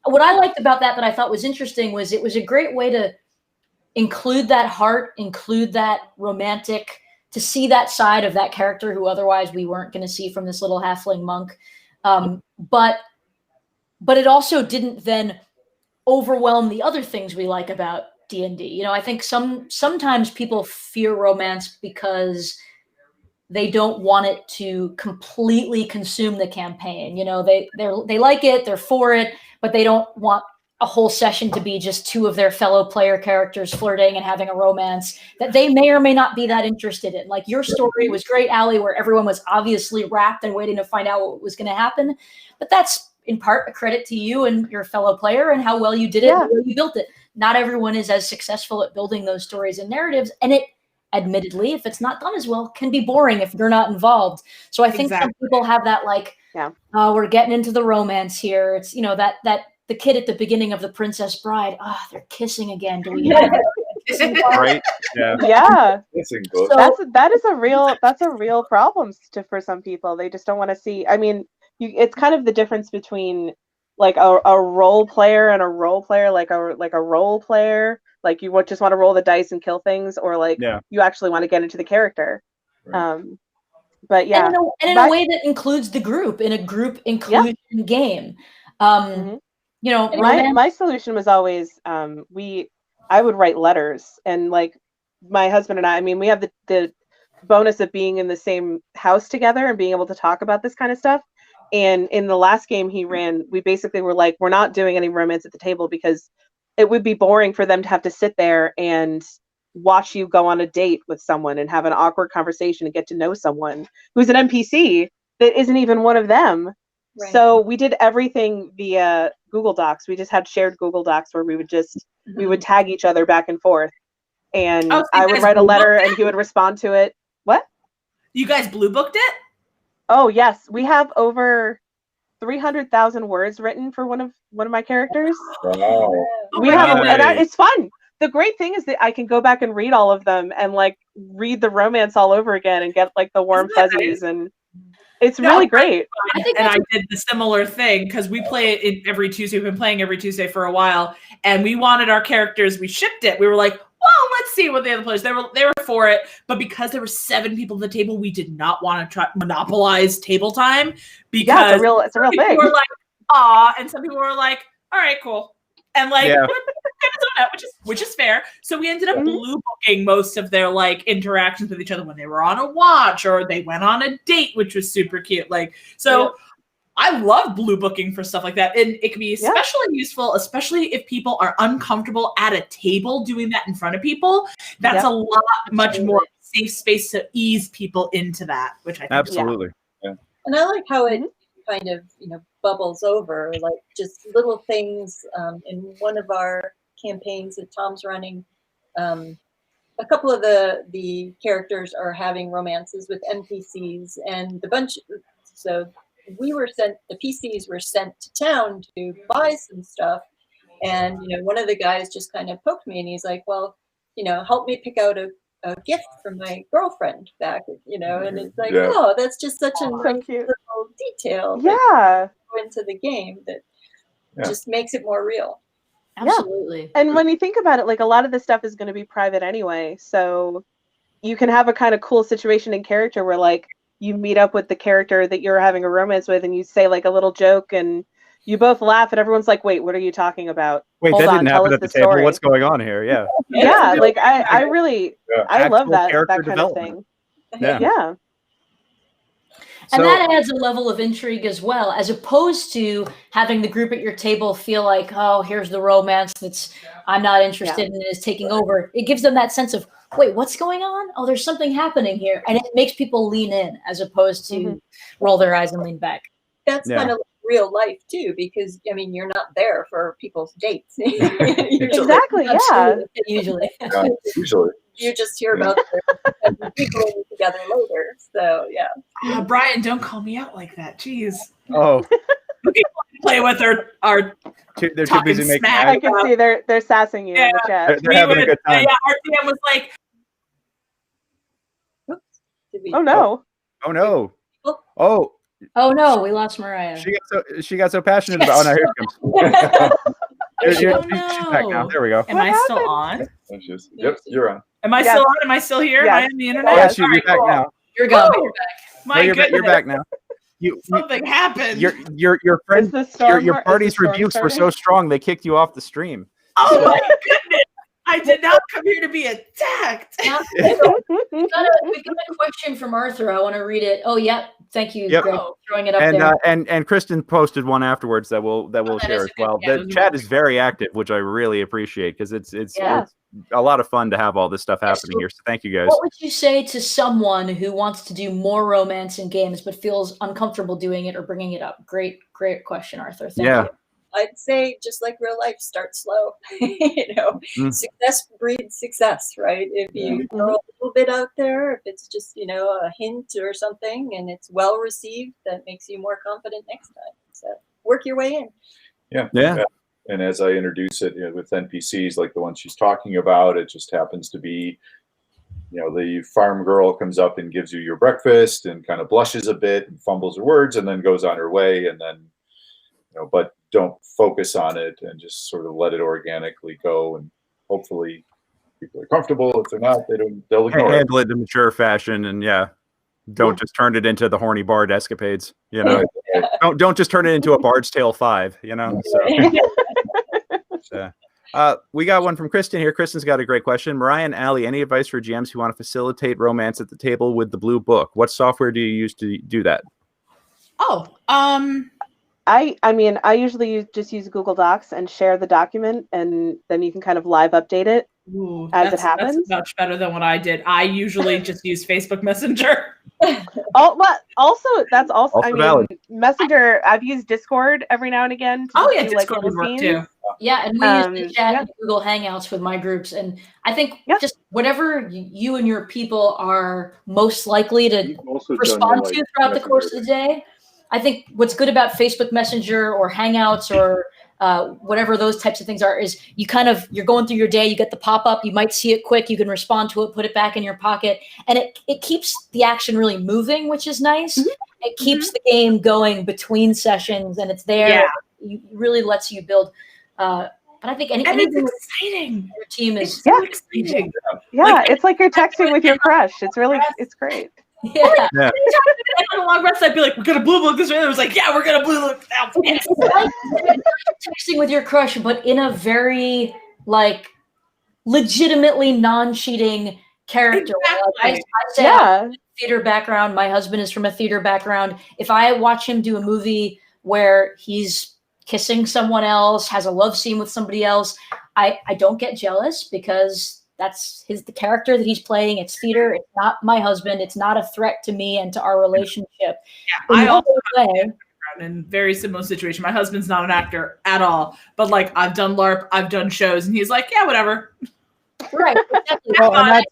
what I liked about that I thought was interesting was it was a great way to include that heart, include that romantic, to see that side of that character who otherwise we weren't going to see from this little halfling monk. But it also didn't then overwhelm the other things we like about D&D. You know, I think sometimes people fear romance because they don't want it to completely consume the campaign. You know, they like it, they're for it, but they don't want a whole session to be just two of their fellow player characters flirting and having a romance that they may or may not be that interested in. Like your story was great, Allie, where everyone was obviously rapt and waiting to find out what was going to happen. But that's in part a credit to you and your fellow player and how well you did it and how you built it. Not everyone is as successful at building those stories and narratives. And it, admittedly, if it's not done as well, can be boring if you're not involved. So I think some people have that like, we're getting into the romance here. It's, you know, that the kid at the beginning of The Princess Bride, they're kissing again. Do we have right? Yeah. Yeah. So, that's a real problem for some people. They just don't want to see. I mean, it's kind of the difference between like a role player and a role player, like a role player, like you just want to roll the dice and kill things, or like you actually want to get into the character. Right. But yeah, and in a way that includes the group in a group inclusion game. You know, my solution was always I would write letters, and like my husband and I mean, we have the bonus of being in the same house together and being able to talk about this kind of stuff. And in the last game he ran, we basically were like, we're not doing any romance at the table because it would be boring for them to have to sit there and watch you go on a date with someone and have an awkward conversation and get to know someone who's an NPC that isn't even one of them. Right. So we did everything via Google Docs. We just had shared Google Docs where we would tag each other back and forth. And I would write a letter and he would respond to it. What? You guys blue booked it? Oh yes, we have over 300,000 words written for one of my characters. Wow. We have, and it's fun. The great thing is that I can go back and read all of them and like read the romance all over again and get like the warm fuzzies, and it's really great. I did the similar thing because we play it every Tuesday. We've been playing every Tuesday for a while, and we wanted our characters. We shipped it. We were like, well, let's see what the other players. They were for it, but because there were 7 people at the table, we did not want to try monopolize table time because it's a real thing. People were like, "Aw," and some people were like, "All right, cool," and like, which is fair. So we ended up blue booking most of their like interactions with each other when they were on a watch or they went on a date, which was super cute. Like, so. I love blue booking for stuff like that. And it can be especially useful, especially if people are uncomfortable at a table doing that in front of people. That's a lot much more safe space to ease people into that, which I think absolutely. Yeah. And I like how it kind of, bubbles over, like just little things. In one of our campaigns that Tom's running, a couple of the characters are having romances with NPCs, and the PCs were sent to town to buy some stuff. And, one of the guys just kind of poked me and he's like, well, help me pick out a gift from my girlfriend back, and it's like, oh, that's just such a nice cute little detail. Yeah. Go into the game that just makes it more real. Absolutely. Yeah. And when you think about it, like a lot of this stuff is going to be private anyway, so you can have a kind of cool situation in character where like you meet up with the character that you're having a romance with and you say like a little joke and you both laugh and everyone's like, wait, what are you talking about? Wait, Hold that on, didn't tell happen us at the the table. story. What's going on here? Yeah. Yeah, like I really I love that character kind of thing. Yeah. Yeah. And that adds a level of intrigue as well, as opposed to having the group at your table feel like, oh, here's the romance that's I'm not interested in is taking over. It gives them that sense of, wait, what's going on? Oh, there's something happening here. And it makes people lean in as opposed to roll their eyes and lean back. That's kind of real life too, because I mean, you're not there for people's dates. Exactly. Usually. Usually. You just hear about the people together later. So yeah. Brian, don't call me out like that. Jeez. Oh. People play with are they're too busy making. I can see they're sassing you in the chat. They're having a good time. Yeah, our DM was like, oh no. Oh no. Oh no, we lost Mahria. She got so passionate about. Oh no, here she comes. She's back now. There we go. Am I still on? Yep, you're on. Am I still on? Am I still here? Am I on the internet? Yes, you're back now. You're gone. You're back. My goodness. You're back now. Something happened. Your friend, your party's rebukes were so strong they kicked you off the stream. Oh my goodness! I did not come here to be attacked. We got a question from Arthur. I want to read it. Oh yeah, thank you. Yep. Greg, throwing it up and there. And Kristen posted one afterwards that we'll share as well. The chat is very active, which I really appreciate because it's a lot of fun to have all this stuff happening here. So thank you guys. What would you say to someone who wants to do more romance in games but feels uncomfortable doing it or bringing it up? Great question, Arthur. Thank you. I'd say just like real life, start slow. Success breeds success, right? If you throw a little bit out there, if it's just a hint or something, and it's well received, that makes you more confident next time. So work your way in. Yeah. And as I introduce it with NPCs like the one she's talking about, it just happens to be, the farm girl comes up and gives you your breakfast and kind of blushes a bit and fumbles her words and then goes on her way, and then but don't focus on it and just sort of let it organically go, and hopefully people are comfortable. If they're not, they'll ignore it. Handle it in mature fashion, and don't just turn it into the horny bard escapades. Don't just turn it into a Bard's Tale 5. So we got one from Kristen here. Kristen's got a great question. Mahria and Allie, any advice for GMs who want to facilitate romance at the table with the blue book? What software do you use to do that? I mean, I usually just use Google Docs and share the document, and then you can kind of live update it as it happens. That's much better than what I did. I usually just use Facebook Messenger. That's also I mean, valid. Messenger. I've used Discord every now and again. Discord would work too. Yeah, and we use the chat and Google Hangouts with my groups, and I think just whatever you and your people are most likely to respond to throughout the course of the day. I think what's good about Facebook Messenger or Hangouts or whatever those types of things are is you're going through your day, you get the pop-up, you might see it quick, you can respond to it, put it back in your pocket, and it keeps the action really moving, which is nice. It keeps the game going between sessions, and it's there. It really lets you build. But I think anything exciting. Your team is so exciting. Yeah, it's like you're texting with your crush. It's great. Yeah. On a long rest, I'd be like, "We're gonna blue book this." And it was like, "Yeah, we're gonna blue book now." It's like texting with your crush, but in a very legitimately non-cheating character. Exactly. I say I have a theater background. My husband is from a theater background. If I watch him do a movie where he's kissing someone else, has a love scene with somebody else, I don't get jealous because that's the character that he's playing. It's theater. It's not my husband. It's not a threat to me and to our relationship. Yeah, I also have in very similar situation. My husband's not an actor at all, but I've done LARP, I've done shows, and he's like, yeah, whatever. Right. Exactly.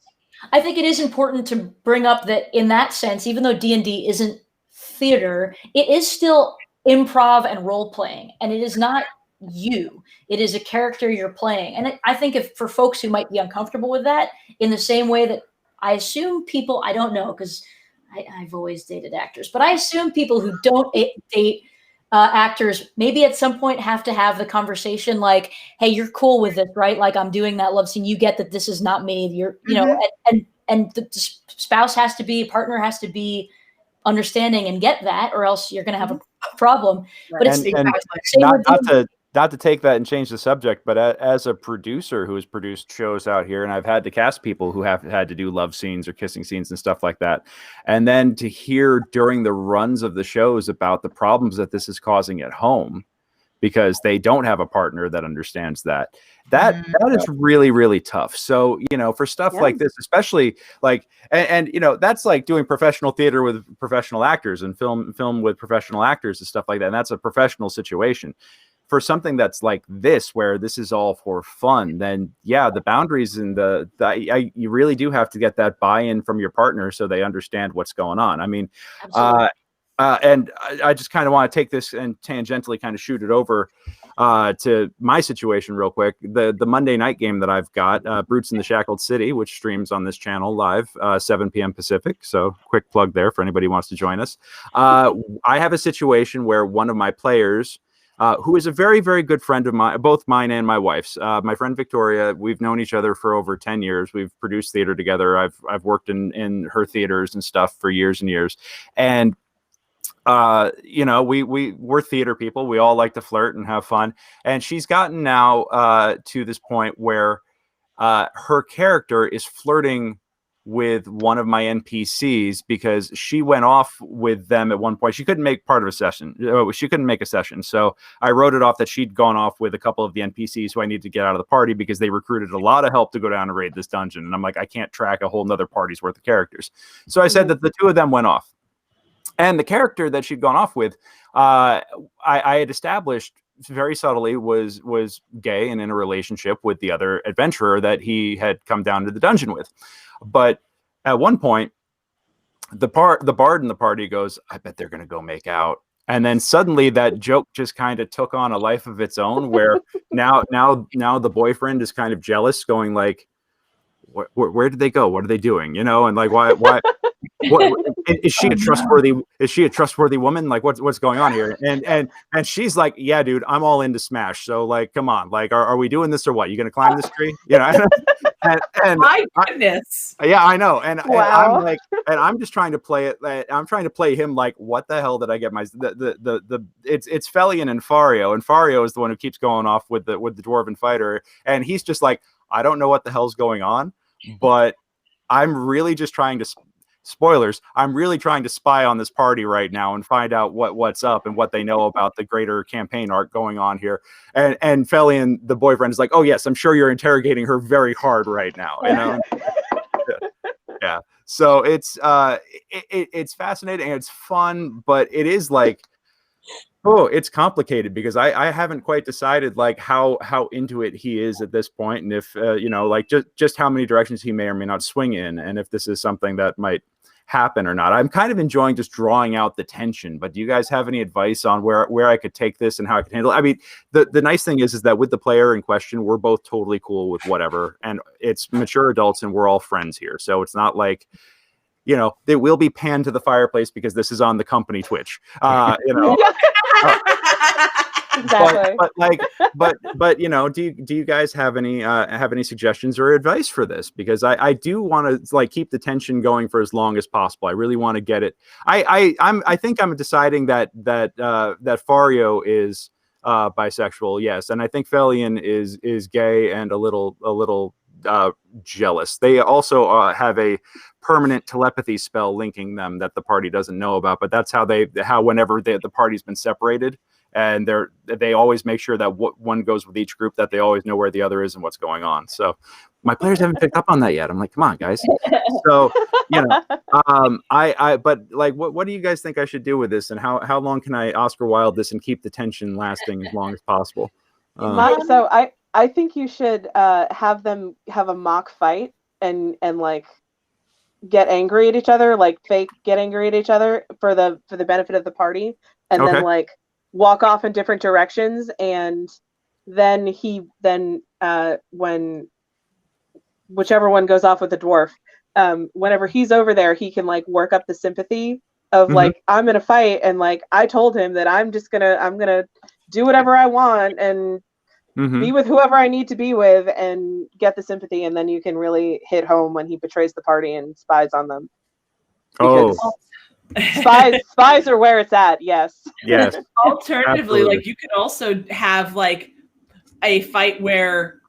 I think it is important to bring up that in that sense, even though D&D isn't theater, it is still improv and role playing, and it is not you. It is a character you're playing. And I think if for folks who might be uncomfortable with that, in the same way that I assume people, I don't know, because I've always dated actors, but I assume people who don't date actors maybe at some point have to have the conversation like, hey, you're cool with this, right? Like, I'm doing that love scene. You get that this is not me. You're, you know, and the spouse has to be, partner has to be understanding and get that, or else you're going to have a problem. But it's not to take that and change the subject, but as a producer who has produced shows out here, and I've had to cast people who have had to do love scenes or kissing scenes and stuff like that, and then to hear during the runs of the shows about the problems that this is causing at home because they don't have a partner that understands that is really, really tough. So, you know, for stuff like this, especially like, and you know, that's like doing professional theater with professional actors and film with professional actors and stuff like that. And that's a professional situation. For something that's like this, where this is all for fun, then yeah, the boundaries and you really do have to get that buy-in from your partner so they understand what's going on. I mean, and I just kind of want to take this and tangentially kind of shoot it over to my situation real quick. The Monday night game that I've got, Brutes in the Shackled City, which streams on this channel live, 7 p.m. Pacific. So quick plug there for anybody who wants to join us. I have a situation where one of my players, who is a very, very good friend of mine, both mine and my wife's. My friend Victoria, we've known each other for over 10 years. We've produced theater together. I've worked in her theaters and stuff for years and years. And you know, we're theater people. We all like to flirt and have fun. And she's gotten now to this point where her character is flirting with one of my NPCs because she went off with them at one point. She couldn't make part of a session. She couldn't make a session. So I wrote it off that she'd gone off with a couple of the NPCs who I needed to get out of the party because they recruited a lot of help to go down and raid this dungeon. And I'm like, I can't track a whole nother party's worth of characters. So I said that the two of them went off. And the character that she'd gone off with, I had established very subtly was gay and in a relationship with the other adventurer that he had come down to the dungeon with. But at one point, the bard in the party goes, I bet they're going to go make out. And then suddenly that joke just kind of took on a life of its own where now the boyfriend is kind of jealous, going like, where did they go? What are they doing? You know, and like, why is she a trustworthy woman? Like what's going on here? And she's like, yeah, dude, I'm all into Smash. So like, come on, like, are we doing this or what? You going to climb this tree? You know, and my goodness. I know. And, wow. and I'm like, and I'm just trying to play it. I'm trying to play him like, what the hell did I get it's Felian and Fario, and Fario is the one who keeps going off with the dwarven fighter. And he's just like, I don't know what the hell's going on, but I'm really just trying to spoilers. I'm really trying to spy on this party right now and find out what's up and what they know about the greater campaign arc going on here. And Felian, the boyfriend, is like, oh yes, I'm sure you're interrogating her very hard right now. You know? Yeah. So it's fascinating and it's fun, but it is like, oh, it's complicated because I haven't quite decided like how into it he is at this point, and if you know, like just how many directions he may or may not swing in, and if this is something that might happen or not. I'm kind of enjoying just drawing out the tension, but do you guys have any advice on where I could take this and how I could handle it? I mean, the nice thing is that with the player in question, we're both totally cool with whatever, and it's mature adults and we're all friends here, so it's not like, you know, they will be panned to the fireplace because this is on the company Twitch. You know. Exactly. But you know, do you guys have any suggestions or advice for this? Because I do want to like keep the tension going for as long as possible. I really want to get it. I think I'm deciding that Fario is bisexual, yes, and I think Felian is gay and a little jealous. They also have a permanent telepathy spell linking them that the party doesn't know about, but that's how whenever the party's been separated, and they always make sure that one goes with each group, that they always know where the other is and what's going on. So my players haven't picked up on that yet. I'm like, come on, guys. So, you know, but like, what do you guys think I should do with this, and how long can I Oscar Wilde this and keep the tension lasting as long as possible? So I think you should have them have a mock fight and like get angry at each other, like fake get angry at each other for the benefit of the party, and then like walk off in different directions and then when whichever one goes off with the dwarf, whenever he's over there, he can like work up the sympathy of like, I'm in a fight, and like I told him that I'm gonna do whatever I want and be with whoever I need to be with and get the sympathy, and then you can really hit home when he betrays the party and spies on them. Because spies are where it's at. Yes. Alternatively, Absolutely. like you could also have like a fight where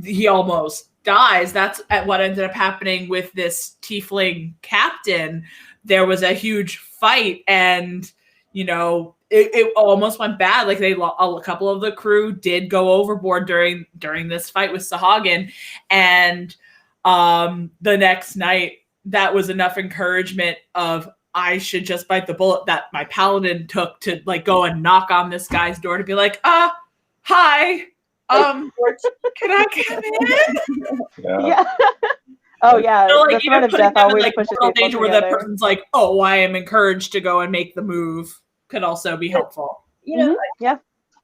he almost dies. That's what ended up happening with this tiefling captain. There was a huge fight, and it almost went bad. Like a couple of the crew did go overboard during this fight with Sahagin, and the next night that was enough encouragement of I should just bite the bullet that my paladin took to like go and knock on this guy's door to be like, hi. Can I come in? Yeah. Oh yeah. Like, the threat of death always like, pushes danger people where together. the person's like, oh, I am encouraged to go and make the move could also be helpful. Yeah.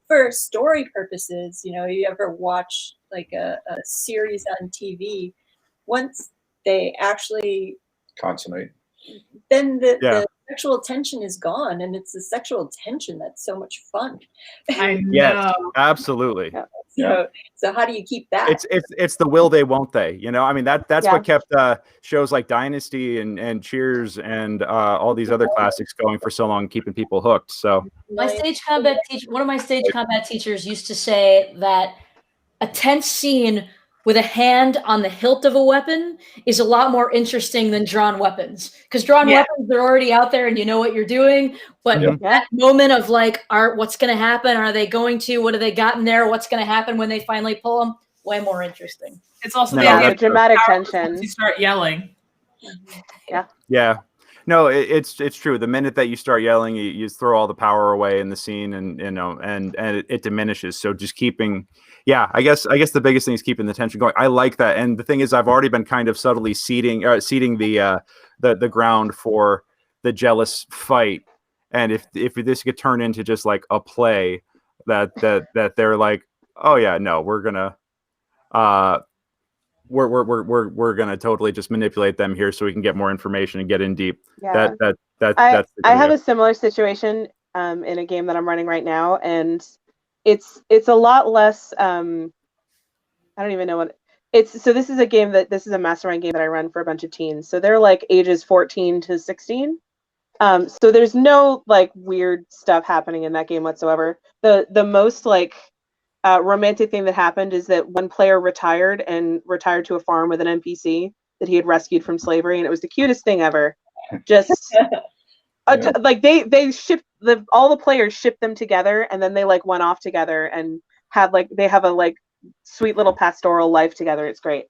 For story purposes, you ever watch like a series on TV, once they actually consummate, then the sexual tension is gone, and it's the sexual tension that's so much fun. I know. Yes, absolutely. So how do you keep that? It's the will they, won't they? I mean that's what kept shows like Dynasty and Cheers and all these other classics going for so long, keeping people hooked. So my stage combat teacher, one of my stage combat teachers, used to say that a tense scene with a hand on the hilt of a weapon is a lot more interesting than drawn weapons, because drawn weapons are already out there and you know what you're doing. But that moment of like, what's going to happen? Are they going to? What have they got in there? What's going to happen when they finally pull them? Way more interesting. It's also the dramatic tension. You start yelling. Yeah. No, it's true. The minute that you start yelling, you throw all the power away in the scene, and it diminishes. So just keeping. Yeah, I guess the biggest thing is keeping the tension going. I like that, and the thing is, I've already been kind of subtly seeding the ground for the jealous fight, and if this could turn into just like a play that they're like, oh yeah, no, we're gonna totally just manipulate them here so we can get more information and get in deep. Yeah. I have a similar situation in a game that I'm running right now, and it's a lot less I don't even know what it's. So this is a Mastermind game that I run for a bunch of teens, so they're like ages 14 to 16. So there's no like weird stuff happening in that game whatsoever. The most like romantic thing that happened is that one player retired to a farm with an NPC that he had rescued from slavery, and it was the cutest thing ever. Just like they shipped all the players shipped them together, and then they like went off together and have a like sweet little pastoral life together. It's great.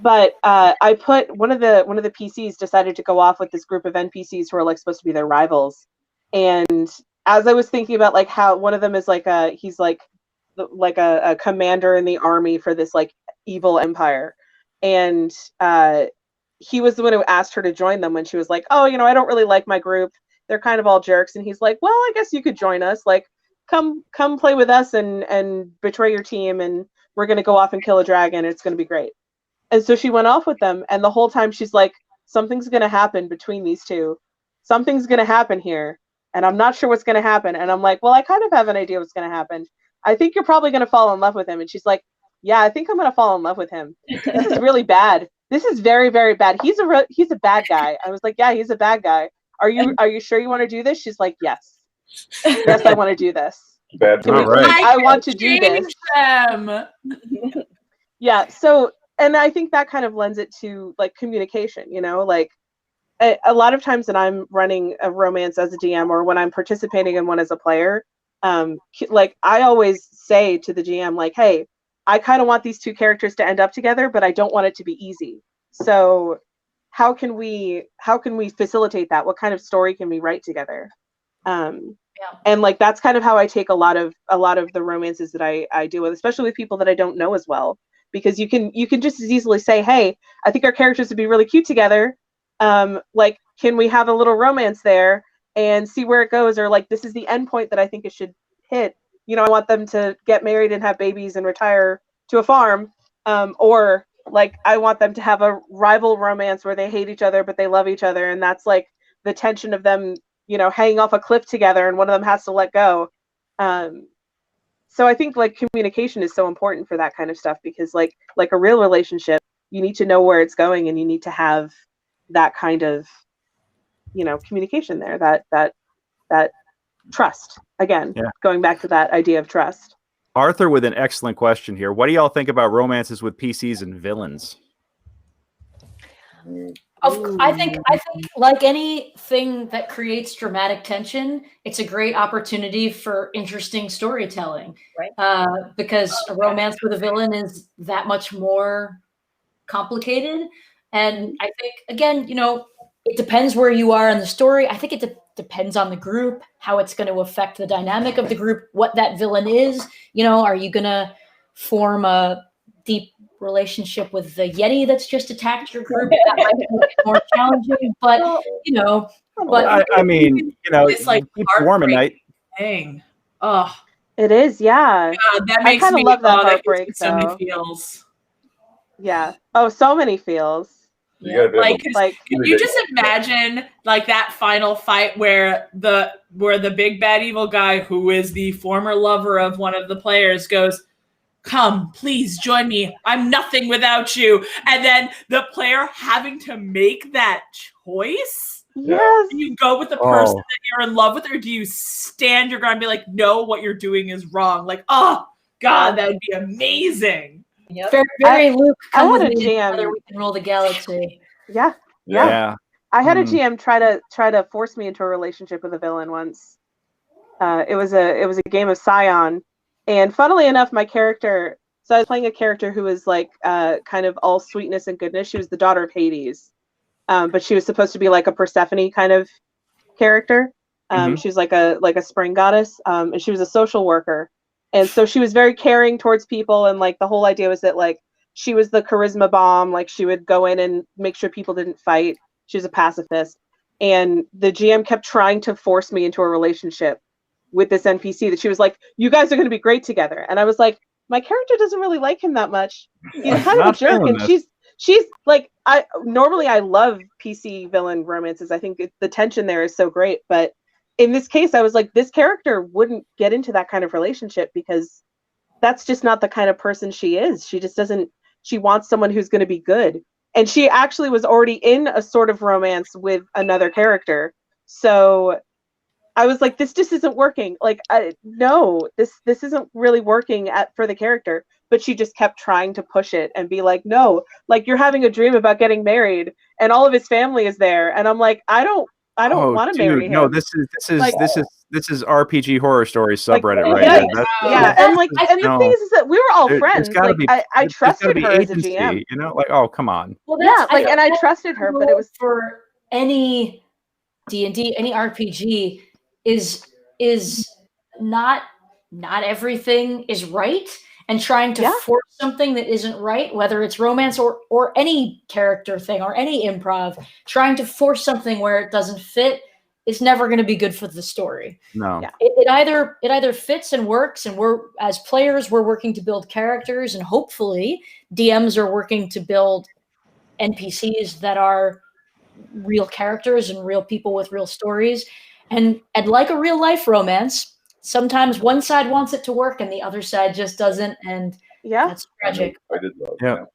But I put one of the PCs decided to go off with this group of NPCs who are like supposed to be their rivals, and as I was thinking about like how one of them is like he's like a commander in the army for this like evil empire, and he was the one who asked her to join them when she was like, oh, I don't really like my group. They're kind of all jerks. And he's like, well, I guess you could join us. Like, come play with us and betray your team. And we're going to go off and kill a dragon. It's going to be great. And so she went off with them. And the whole time she's like, something's going to happen between these two. Something's going to happen here. And I'm not sure what's going to happen. And I'm like, well, I kind of have an idea what's going to happen. I think you're probably going to fall in love with him. And she's like, yeah, I think I'm going to fall in love with him. This is really bad. This is very, very bad. He's a bad guy. I was like, yeah, he's a bad guy. Are you sure you want to do this? She's like, yes. Yes, I want to do this. Bad. I want to do this. Yeah. So, and I think that kind of lends it to like communication, like a lot of times that I'm running a romance as a DM or when I'm participating in one as a player, like I always say to the GM, like, hey, I kind of want these two characters to end up together, but I don't want it to be easy. So how can we facilitate that? What kind of story can we write together? And like that's kind of how I take a lot of the romances that I deal with, especially with people that I don't know as well, because you can just as easily say, hey, I think our characters would be really cute together. Like, can we have a little romance there and see where it goes? Or like, this is the end point that I think it hit. You know, I want them to get married and have babies and retire to a farm, or like I want them to have a rival romance where they hate each other but they love each other, and that's like the tension of them, you know, hanging off a cliff together and one of them has to let go. So I think like communication is so important for that kind of stuff, because like a real relationship, you need to know where it's going and you need to have that kind of, you know, communication there, that trust. Again, going back to that idea of trust. Arthur with an excellent question here. What do y'all think about romances with PCs and villains? I think like anything that creates dramatic tension, it's a great opportunity for interesting storytelling. Right. Because a romance with a villain is that much more complicated. And I think, again, you know, it depends where you are in the story. I think it depends on the group, how it's going to affect the dynamic of the group, what that villain is. You know, are you going to form a deep relationship with the Yeti that's just attacked your group? That might be more challenging, but you know, but I mean, you know, it's like keep warm at night. Dang. Oh, it is. Yeah. God, that makes I kind me of love that gives heartbreak. me so many though. feels. Yeah. Oh, so many feels. You gotta be Like, can you just imagine like that final fight where the big bad evil guy, who is the former lover of one of the players, goes, "Come, please join me. I'm nothing without you." And then the player having to make that choice. Yes. Do you go with the person that you're in love with, or do you stand your ground and be like, "No, what you're doing is wrong"? Like, oh God, that would be amazing. Yep. very Luke, come with had a me GM. together, we can roll the galaxy. Yeah. I had a GM try to force me into a relationship with a villain once. It was a game of Scion, and funnily enough, my character. So I was playing a character who was like kind of all sweetness and goodness. She was the daughter of Hades, but she was supposed to be like a Persephone kind of character. She was like a spring goddess, and she was a social worker, and so she was very caring towards people, and like the whole idea was that like she was the charisma bomb. Like she would go in and make sure people didn't fight. She was a pacifist. And the GM kept trying to force me into a relationship with this NPC that she was like, "You guys are going to be great together." And I was like, my character doesn't really like him that much. He's kind of a jerk. And she's like, I love PC villain romances. I think the tension there is so great. But in this case, I was like, this character wouldn't get into that kind of relationship because that's just not the kind of person she is. She just doesn't. She wants someone who's going to be good. And she actually was already in a sort of romance with another character. So I was like, this just isn't working. Like, no, this isn't really working for the character. But she just kept trying to push it and be like, no, like you're having a dream about getting married and all of his family is there. And I'm like, I don't want to marry him. No, this is RPG horror stories subreddit, right? Yeah. And the thing is that we were all friends. Like I trusted her as a GM. You know, like, oh, come on. Well, and I trusted her, but it was for any D&D, any RPG is not everything is right, and trying to force something that isn't right, whether it's romance or any character thing or any improv, trying to force something where it doesn't fit is never going to be good for the story. No. Yeah. It either fits and works, and we're as players we're working to build characters, and hopefully DMs are working to build NPCs that are real characters and real people with real stories. And like a real life romance, sometimes one side wants it to work and the other side just doesn't, and that's tragic. I did love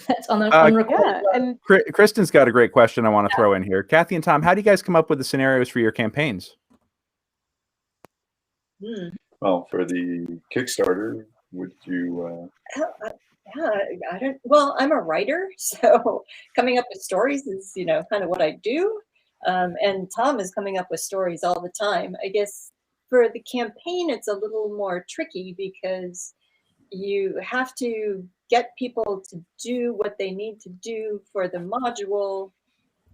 That's on the unrecorded. And Kristen's got a great question I want to throw in here. Cathy and Tom, how do you guys come up with the scenarios for your campaigns? Well, for the Kickstarter, would you? I don't. Well, I'm a writer, so coming up with stories is, kind of what I do. And Tom is coming up with stories all the time. I guess for the campaign, it's a little more tricky because you have to get people to do what they need to do for the module.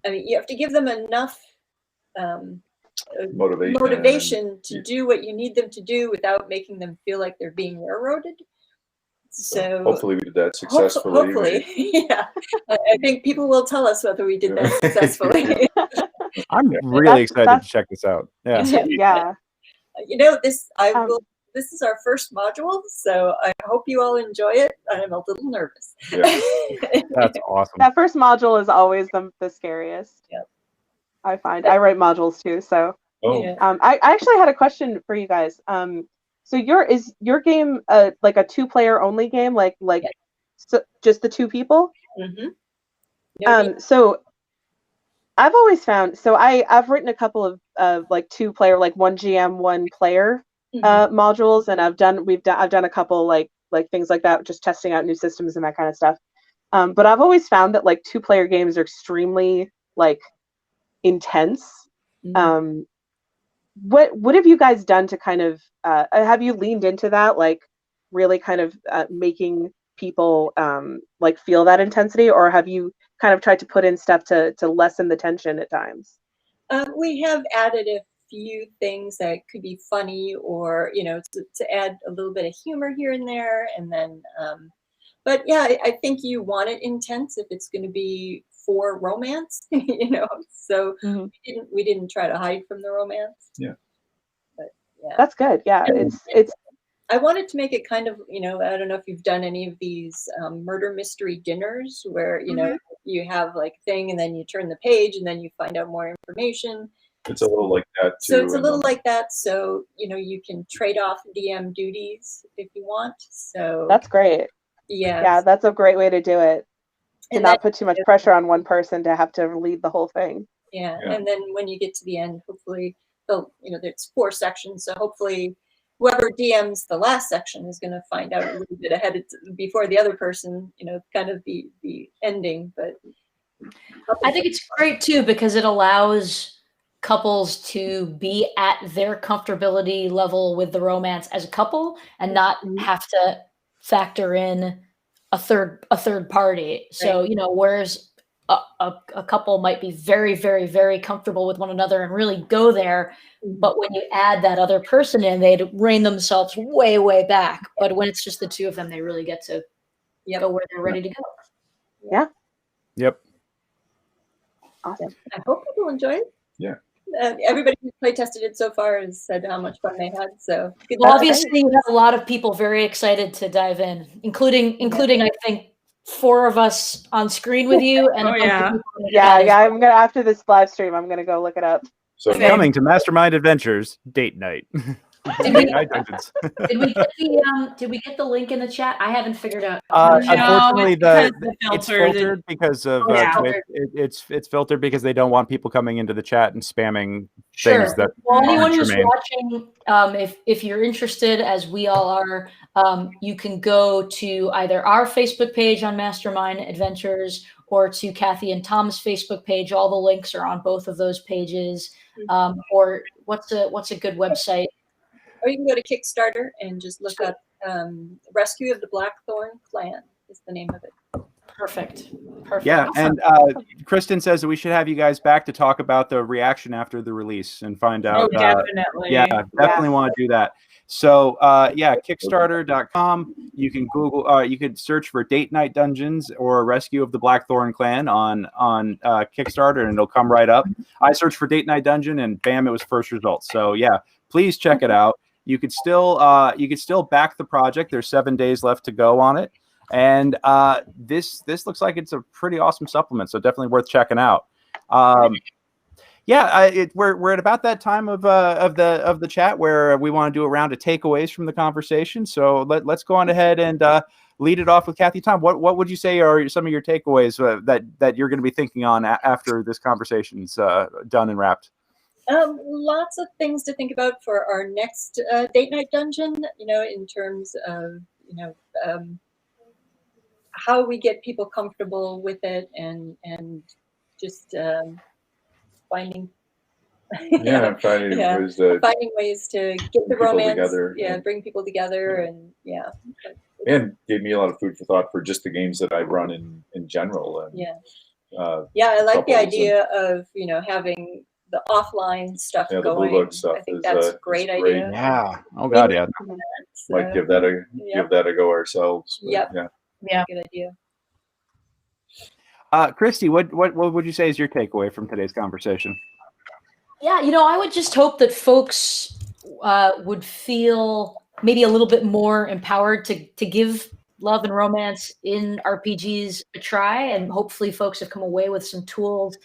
I mean, you have to give them enough motivation to do what you need them to do without making them feel like they're being railroaded. So hopefully we did that successfully. Hopefully, yeah. I think people will tell us whether we did that successfully. I'm really excited to check this out. Yeah. Yeah. This This is our first module, so I hope you all enjoy it. I'm a little nervous. Yeah. That's awesome. That first module is always the scariest. Yep. I find I write modules too, so. Oh. Yeah. I actually had a question for you guys. So is your game like a 2-player only game, like Yes. so just the 2 people? Mm-hmm. So I've always found, so I've written a couple of like 2-player, like 1 GM 1 player modules, and I've done a couple like things like that, just testing out new systems and that kind of stuff. But I've always found that like 2-player games are extremely like intense. What have you guys done to kind of have you leaned into that, like really kind of making people like feel that intensity, or have you kind of tried to put in stuff to lessen the tension at times? We have added a few things that could be funny, or to add a little bit of humor here and there, and then but yeah, I think you want it intense if it's going to be for romance, so we didn't try to hide from the romance. Yeah. But yeah, that's good. Yeah, it's I wanted to make it kind of, I don't know if you've done any of these murder mystery dinners where, you have like a thing and then you turn the page and then you find out more information. It's a little like that too. So it's a little like that. So, you can trade off DM duties if you want. So that's great. Yeah, that's a great way to do it. To not put too much pressure on one person to have to lead the whole thing. Yeah. And then when you get to the end, hopefully, there's 4 sections. So hopefully whoever DMs the last section is going to find out a little bit ahead before the other person, kind of the ending. But I think it's great too, because it allows couples to be at their comfortability level with the romance as a couple and not have to factor in a third party. So, whereas a couple might be very, very, very comfortable with one another and really go there, but when you add that other person in, they'd rein themselves way, way back. But when it's just the 2 of them, they really get to go where they're ready to go. Yeah. Yep. Awesome. I hope people enjoy it. Yeah. Everybody who play tested it so far has said how much fun they had. So well, obviously, you have a lot of people very excited to dive in, including I think 4 of us on screen with you. And yeah. I'm gonna, after this live stream, I'm gonna go look it up. So coming to Mastermind Adventures date night. Did we get the link in the chat? I haven't figured out. Unfortunately, it's filtered because of Twitch. It's filtered because they don't want people coming into the chat and spamming things that. Well, anyone who's watching, if you're interested, as we all are, you can go to either our Facebook page on Mastermind Adventures or to Cathy and Tom's Facebook page. All the links are on both of those pages. Or what's a good website? Or you can go to Kickstarter and just look up Rescue of the Blackthorn Clan is the name of it. Perfect. Yeah, and Kristen says that we should have you guys back to talk about the reaction after the release and find out. Definitely. Definitely want to do that. So, Kickstarter.com. You can Google. You could search for Date Night Dungeons or Rescue of the Blackthorn Clan on Kickstarter, and it'll come right up. I searched for Date Night Dungeon, and bam, it was first results. So yeah, please check it out. You could still back the project. There's 7 days left to go on it, and this looks like it's a pretty awesome supplement. So definitely worth checking out. We're at about that time of the chat where we want to do a round of takeaways from the conversation. So let's go on ahead and lead it off with Cathy. Tom, what would you say are some of your takeaways that you're going to be thinking on after this conversation's done and wrapped? Lots of things to think about for our next date night dungeon. In terms of how we get people comfortable with it, and just finding finding ways to get the romance together. Bring people together, and and gave me a lot of food for thought for just the games that I run in general. And, I like the idea of having the offline stuff going. The Blue Book stuff I think that's a great idea. Yeah. Oh God, yeah. Might give that a go ourselves. Yep. Yeah. Good idea. Kristi, what would you say is your takeaway from today's conversation? Yeah, I would just hope that folks would feel maybe a little bit more empowered to give love and romance in RPGs a try, and hopefully folks have come away with some tools.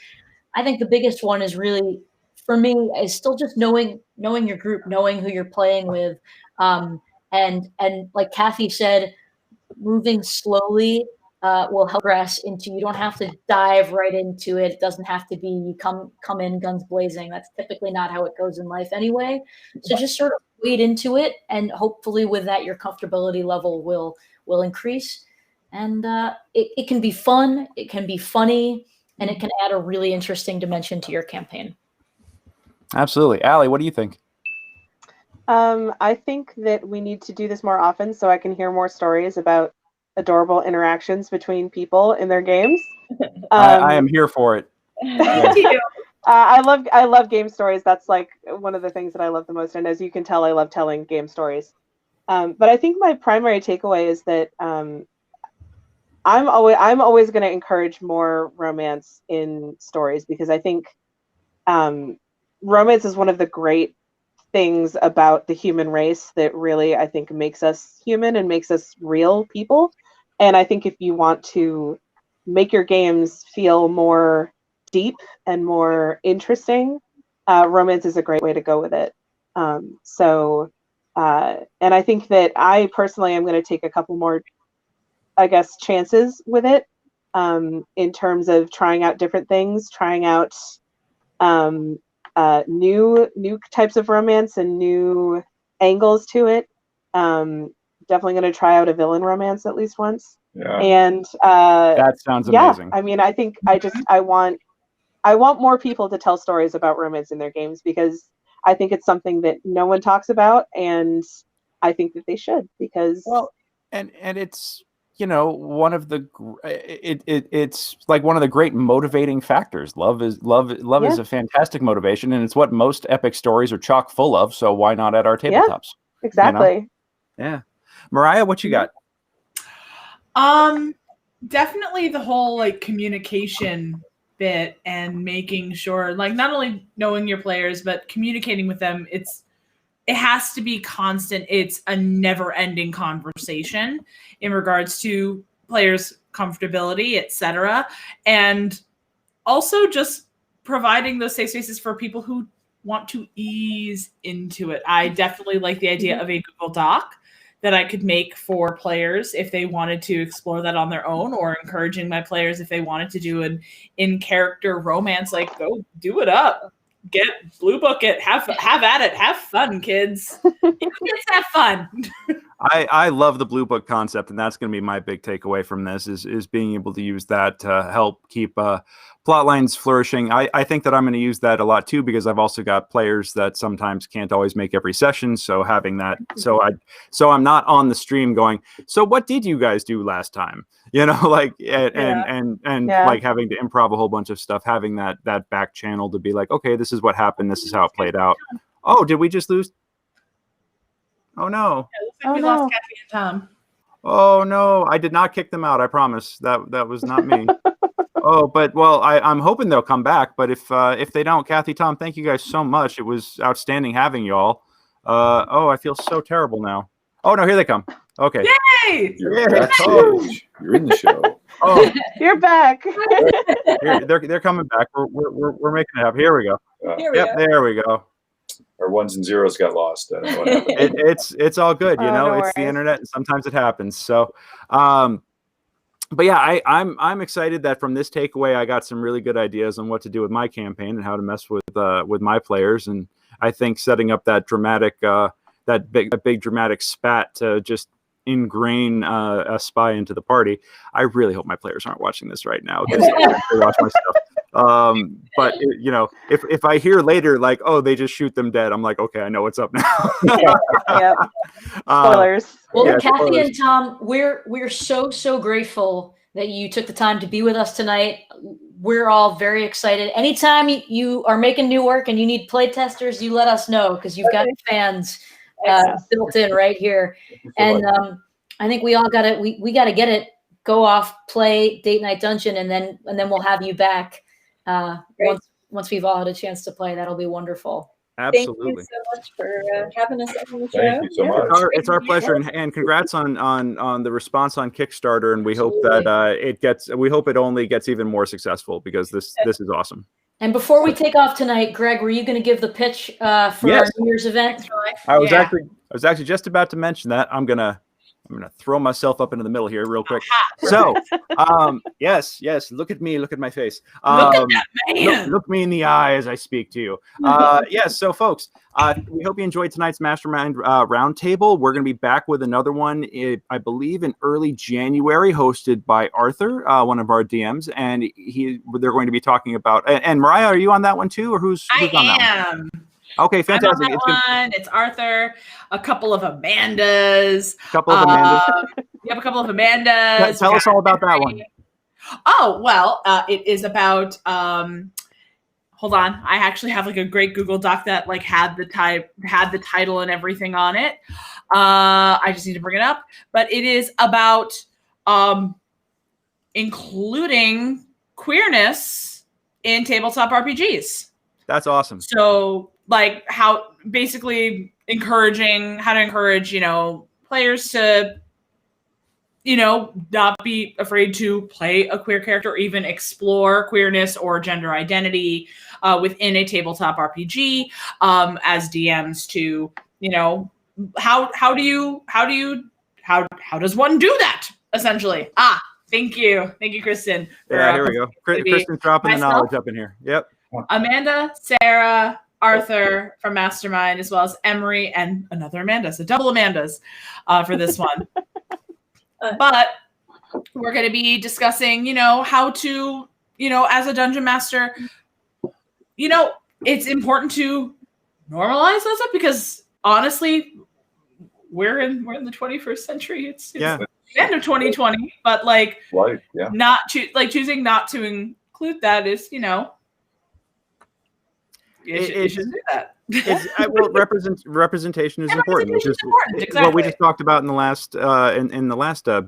I think the biggest one is really, for me, is still just knowing your group, knowing who you're playing with, and like Cathy said, moving slowly will help progress into. You don't have to dive right into it. It doesn't have to be you come in guns blazing. That's typically not how it goes in life anyway. So just sort of wade into it, and hopefully with that your comfortability level will increase. And it can be fun, it can be funny, and it can add a really interesting dimension to your campaign. Absolutely. Allie, what do you think? I think that we need to do this more often so I can hear more stories about adorable interactions between people in their games. I am here for it. Me too. I love game stories. That's like one of the things that I love the most. And as you can tell, I love telling game stories. But I think my primary takeaway is that I'm always going to encourage more romance in stories, because I think romance is one of the great things about the human race that really, I think, makes us human and makes us real people. And I think if you want to make your games feel more deep and more interesting, romance is a great way to go with it. And I think that I personally am going to take a couple more, I guess, chances with it, in terms of trying out different things, trying out new types of romance and new angles to it. Definitely going to try out a villain romance at least once. Yeah. And That sounds amazing. I mean, I think I want more people to tell stories about romance in their games, because I think it's something that no one talks about, and I think that they should, because and it's, you know, one of the it's like one of the great motivating factors. Love is a fantastic motivation, and it's what most epic stories are chock full of. So why not at our tabletops? Exactly. You know? Yeah. Mariah, what you got? Definitely the whole like communication bit, and making sure, like, not only knowing your players but communicating with them. It has to be constant. It's a never-ending conversation in regards to players' comfortability, etc. And also just providing those safe spaces for people who want to ease into it. I definitely like the idea of a Google Doc that I could make for players if they wanted to explore that on their own, or encouraging my players if they wanted to do an in-character romance, like, go do it up. Get Blue Book it, have at it, have fun, kids. Kids have fun. I love the Blue Book concept, and that's going to be my big takeaway from this is being able to use that to help keep plot lines flourishing. I think that I'm going to use that a lot too, because I've also got players that sometimes can't always make every session. So having that, so I'm not on the stream going, so what did you guys do last time? You know, like, and like having to improv a whole bunch of stuff, having that back channel to be like, okay, this is what happened. This is how it played out. Oh, did we just lose? Oh no. It looks like we lost Cathy and Tom. Oh no, I did not kick them out. I promise that was not me. Oh, but well, I'm hoping they'll come back. But if they don't, Cathy, Tom, thank you guys so much. It was outstanding having y'all. I feel so terrible now. Oh no, here they come. Okay. Yay! You're backstage. You're in the show. Oh, you're back. they're coming back. We're making it happen. Here we go. There we go. Our ones and zeros got lost. I don't know what happened. It's all good, you know. No it's worries. The internet, and sometimes it happens. So, but yeah, I'm excited that from this takeaway, I got some really good ideas on what to do with my campaign and how to mess with my players. And I think setting up that dramatic, that big dramatic spat to just ingrain a spy into the party. I really hope my players aren't watching this right now, because they watch my stuff. But you know, if I hear later like, oh, they just shoot them dead, I'm like, okay, I know what's up now. Yep. Spoilers. Well, Yeah, Cathy spoilers. and Tom, we're so grateful that you took the time to be with us tonight. We're all very excited. Anytime you are making new work and you need play testers, you let us know, because you've got fans built in right here. And I think we all got it. We got to get it. Go off, play Date Night Dungeon, and then we'll have you back once we've all had a chance to play. That'll be wonderful. Absolutely. Thank you so much for having us on the show. Thank you so much. It's our pleasure, and congrats on the response on Kickstarter, and we hope that we hope it only gets even more successful, because this is awesome. And before we take off tonight, Greg, were you going to give the pitch for our New Year's event? I was actually just about to mention that. I'm gonna throw myself up into the middle here real quick. So, yes, look at me, look at my face. Look at that man. Look me in the eye as I speak to you. Yes, so folks, we hope you enjoyed tonight's Mastermind Roundtable. We're going to be back with another one, I believe, in early January, hosted by Arthur, one of our DMs, and they're going to be talking about. And Mahria, are you on that one too, or who's on that one? Okay, fantastic. It's Arthur, a couple of Amandas. We have a couple of Amandas. Tell us all about that one. Oh, well, it is about, hold on. I actually have like a great Google Doc that like had the title and everything on it. I just need to bring it up. But it is about including queerness in tabletop RPGs. That's awesome. So like how to encourage, players to, not be afraid to play a queer character or even explore queerness or gender identity within a tabletop RPG as DMs to, how does one do that essentially? Thank you, Kristen. Yeah, here we go. Kristen's dropping the knowledge up in here. Yep. Amanda, Sarah, Arthur from Mastermind, as well as Emery and another Amanda. So double Amandas for this one. But we're going to be discussing, how to, as a dungeon master, it's important to normalize those up, because honestly, we're in the 21st century. It's the end of 2020, but choosing not to include that is, you should do that. Representation is important. Exactly. What we just talked about in the last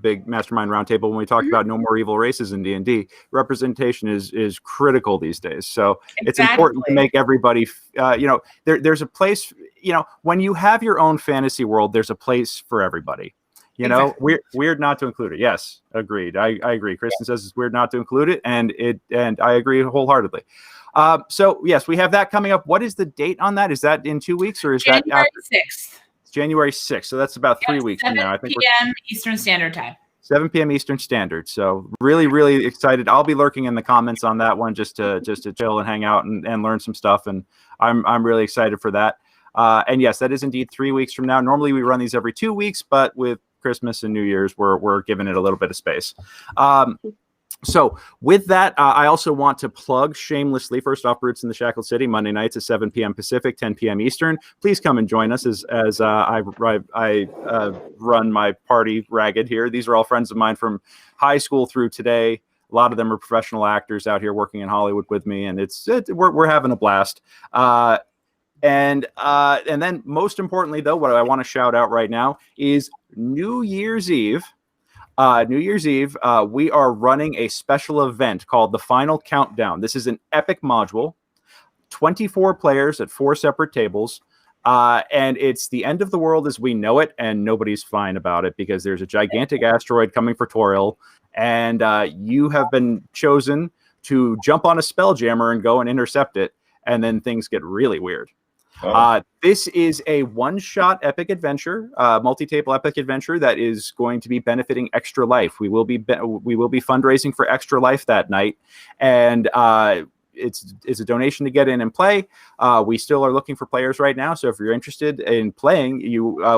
big Mastermind Roundtable, when we talked about no more evil races in D&D. Representation is critical these days. So it's important to make everybody. There's a place. When you have your own fantasy world, there's a place for everybody. Weird not to include it. Yes, agreed. I agree. Kristen says it's weird not to include it, and I agree wholeheartedly. So yes, we have that coming up. What is the date on that? Is that in 2 weeks, or is January that after? 6th? It's January 6th. So that's about 3 weeks from now. I think 7 p.m. Eastern Standard Time. 7 p.m. Eastern Standard. So really, really excited. I'll be lurking in the comments on that one just to chill and hang out and learn some stuff. And I'm really excited for that. And yes, that is indeed 3 weeks from now. Normally we run these every 2 weeks, but with Christmas and New Year's, we're giving it a little bit of space. So with that, I also want to plug shamelessly, first off, Roots in the Shackled City, Monday nights at 7 p.m. Pacific, 10 p.m. Eastern. Please come and join us as I run my party ragged here. These are all friends of mine from high school through today. A lot of them are professional actors out here working in Hollywood with me, and we're having a blast. And then most importantly, though, what I want to shout out right now is New Year's Eve. We are running a special event called The Final Countdown. This is an epic module, 24 players at 4 separate tables. And it's the end of the world as we know it, and nobody's fine about it because there's a gigantic asteroid coming for Toriel, and you have been chosen to jump on a spelljammer and go and intercept it, and then things get really weird. This is a one-shot epic adventure, multi-table epic adventure that is going to be benefiting Extra Life. We will be fundraising for Extra Life that night, and it's a donation to get in and play. We still are looking for players right now, so if you're interested in playing,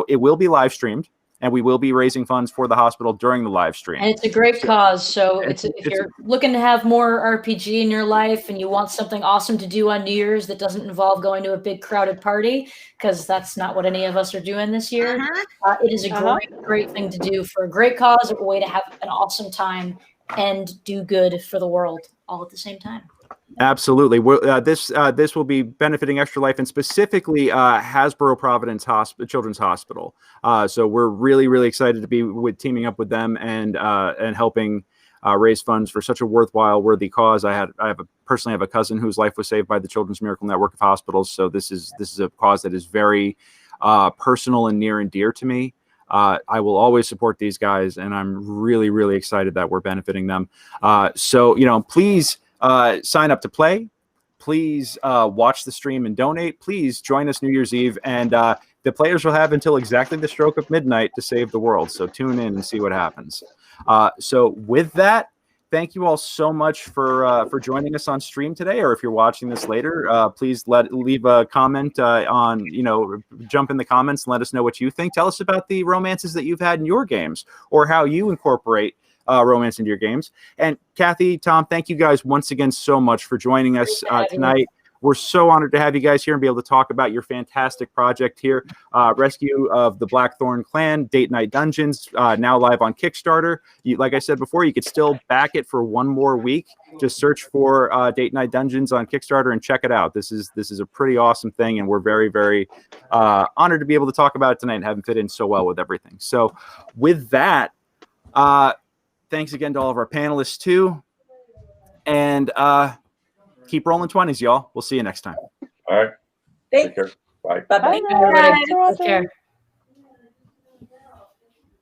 it will be live streamed. And we will be raising funds for the hospital during the live stream. And it's a great cause. So if you're looking to have more RPG in your life and you want something awesome to do on New Year's that doesn't involve going to a big crowded party, because that's not what any of us are doing this year, it is a great thing to do for a great cause, a way to have an awesome time and do good for the world all at the same time. Absolutely. This will be benefiting Extra Life, and specifically Hasbro Providence Children's Hospital. So we're really, really excited to be teaming up with them and helping raise funds for such a worthwhile, worthy cause. I personally have a cousin whose life was saved by the Children's Miracle Network of Hospitals. So this is a cause that is very personal and near and dear to me. I will always support these guys, and I'm really, really excited that we're benefiting them. So, please sign up to play. Please watch the stream and donate. Please join us New Year's Eve, and the players will have until exactly the stroke of midnight to save the world. So tune in and see what happens. So with that, thank you all so much for joining us on stream today. Or if you're watching this later, please leave a comment jump in the comments and let us know what you think. Tell us about the romances that you've had in your games, or how you incorporate romance into your games. And Cathy, Tom, thank you guys once again so much for joining us tonight. We're so honored to have you guys here and be able to talk about your fantastic project here. Rescue of the Blackthorn Clan, Date Night Dungeons, now live on Kickstarter. Like I said before, you could still back it for one more week. Just search for Date Night Dungeons on Kickstarter and check it out. This is a pretty awesome thing, and we're very, very honored to be able to talk about it tonight and have it fit in so well with everything. So with that, thanks again to all of our panelists too. And keep rolling 20s, y'all. We'll see you next time. All right. Take care. Bye. Bye-bye. Bye, everybody. Take care.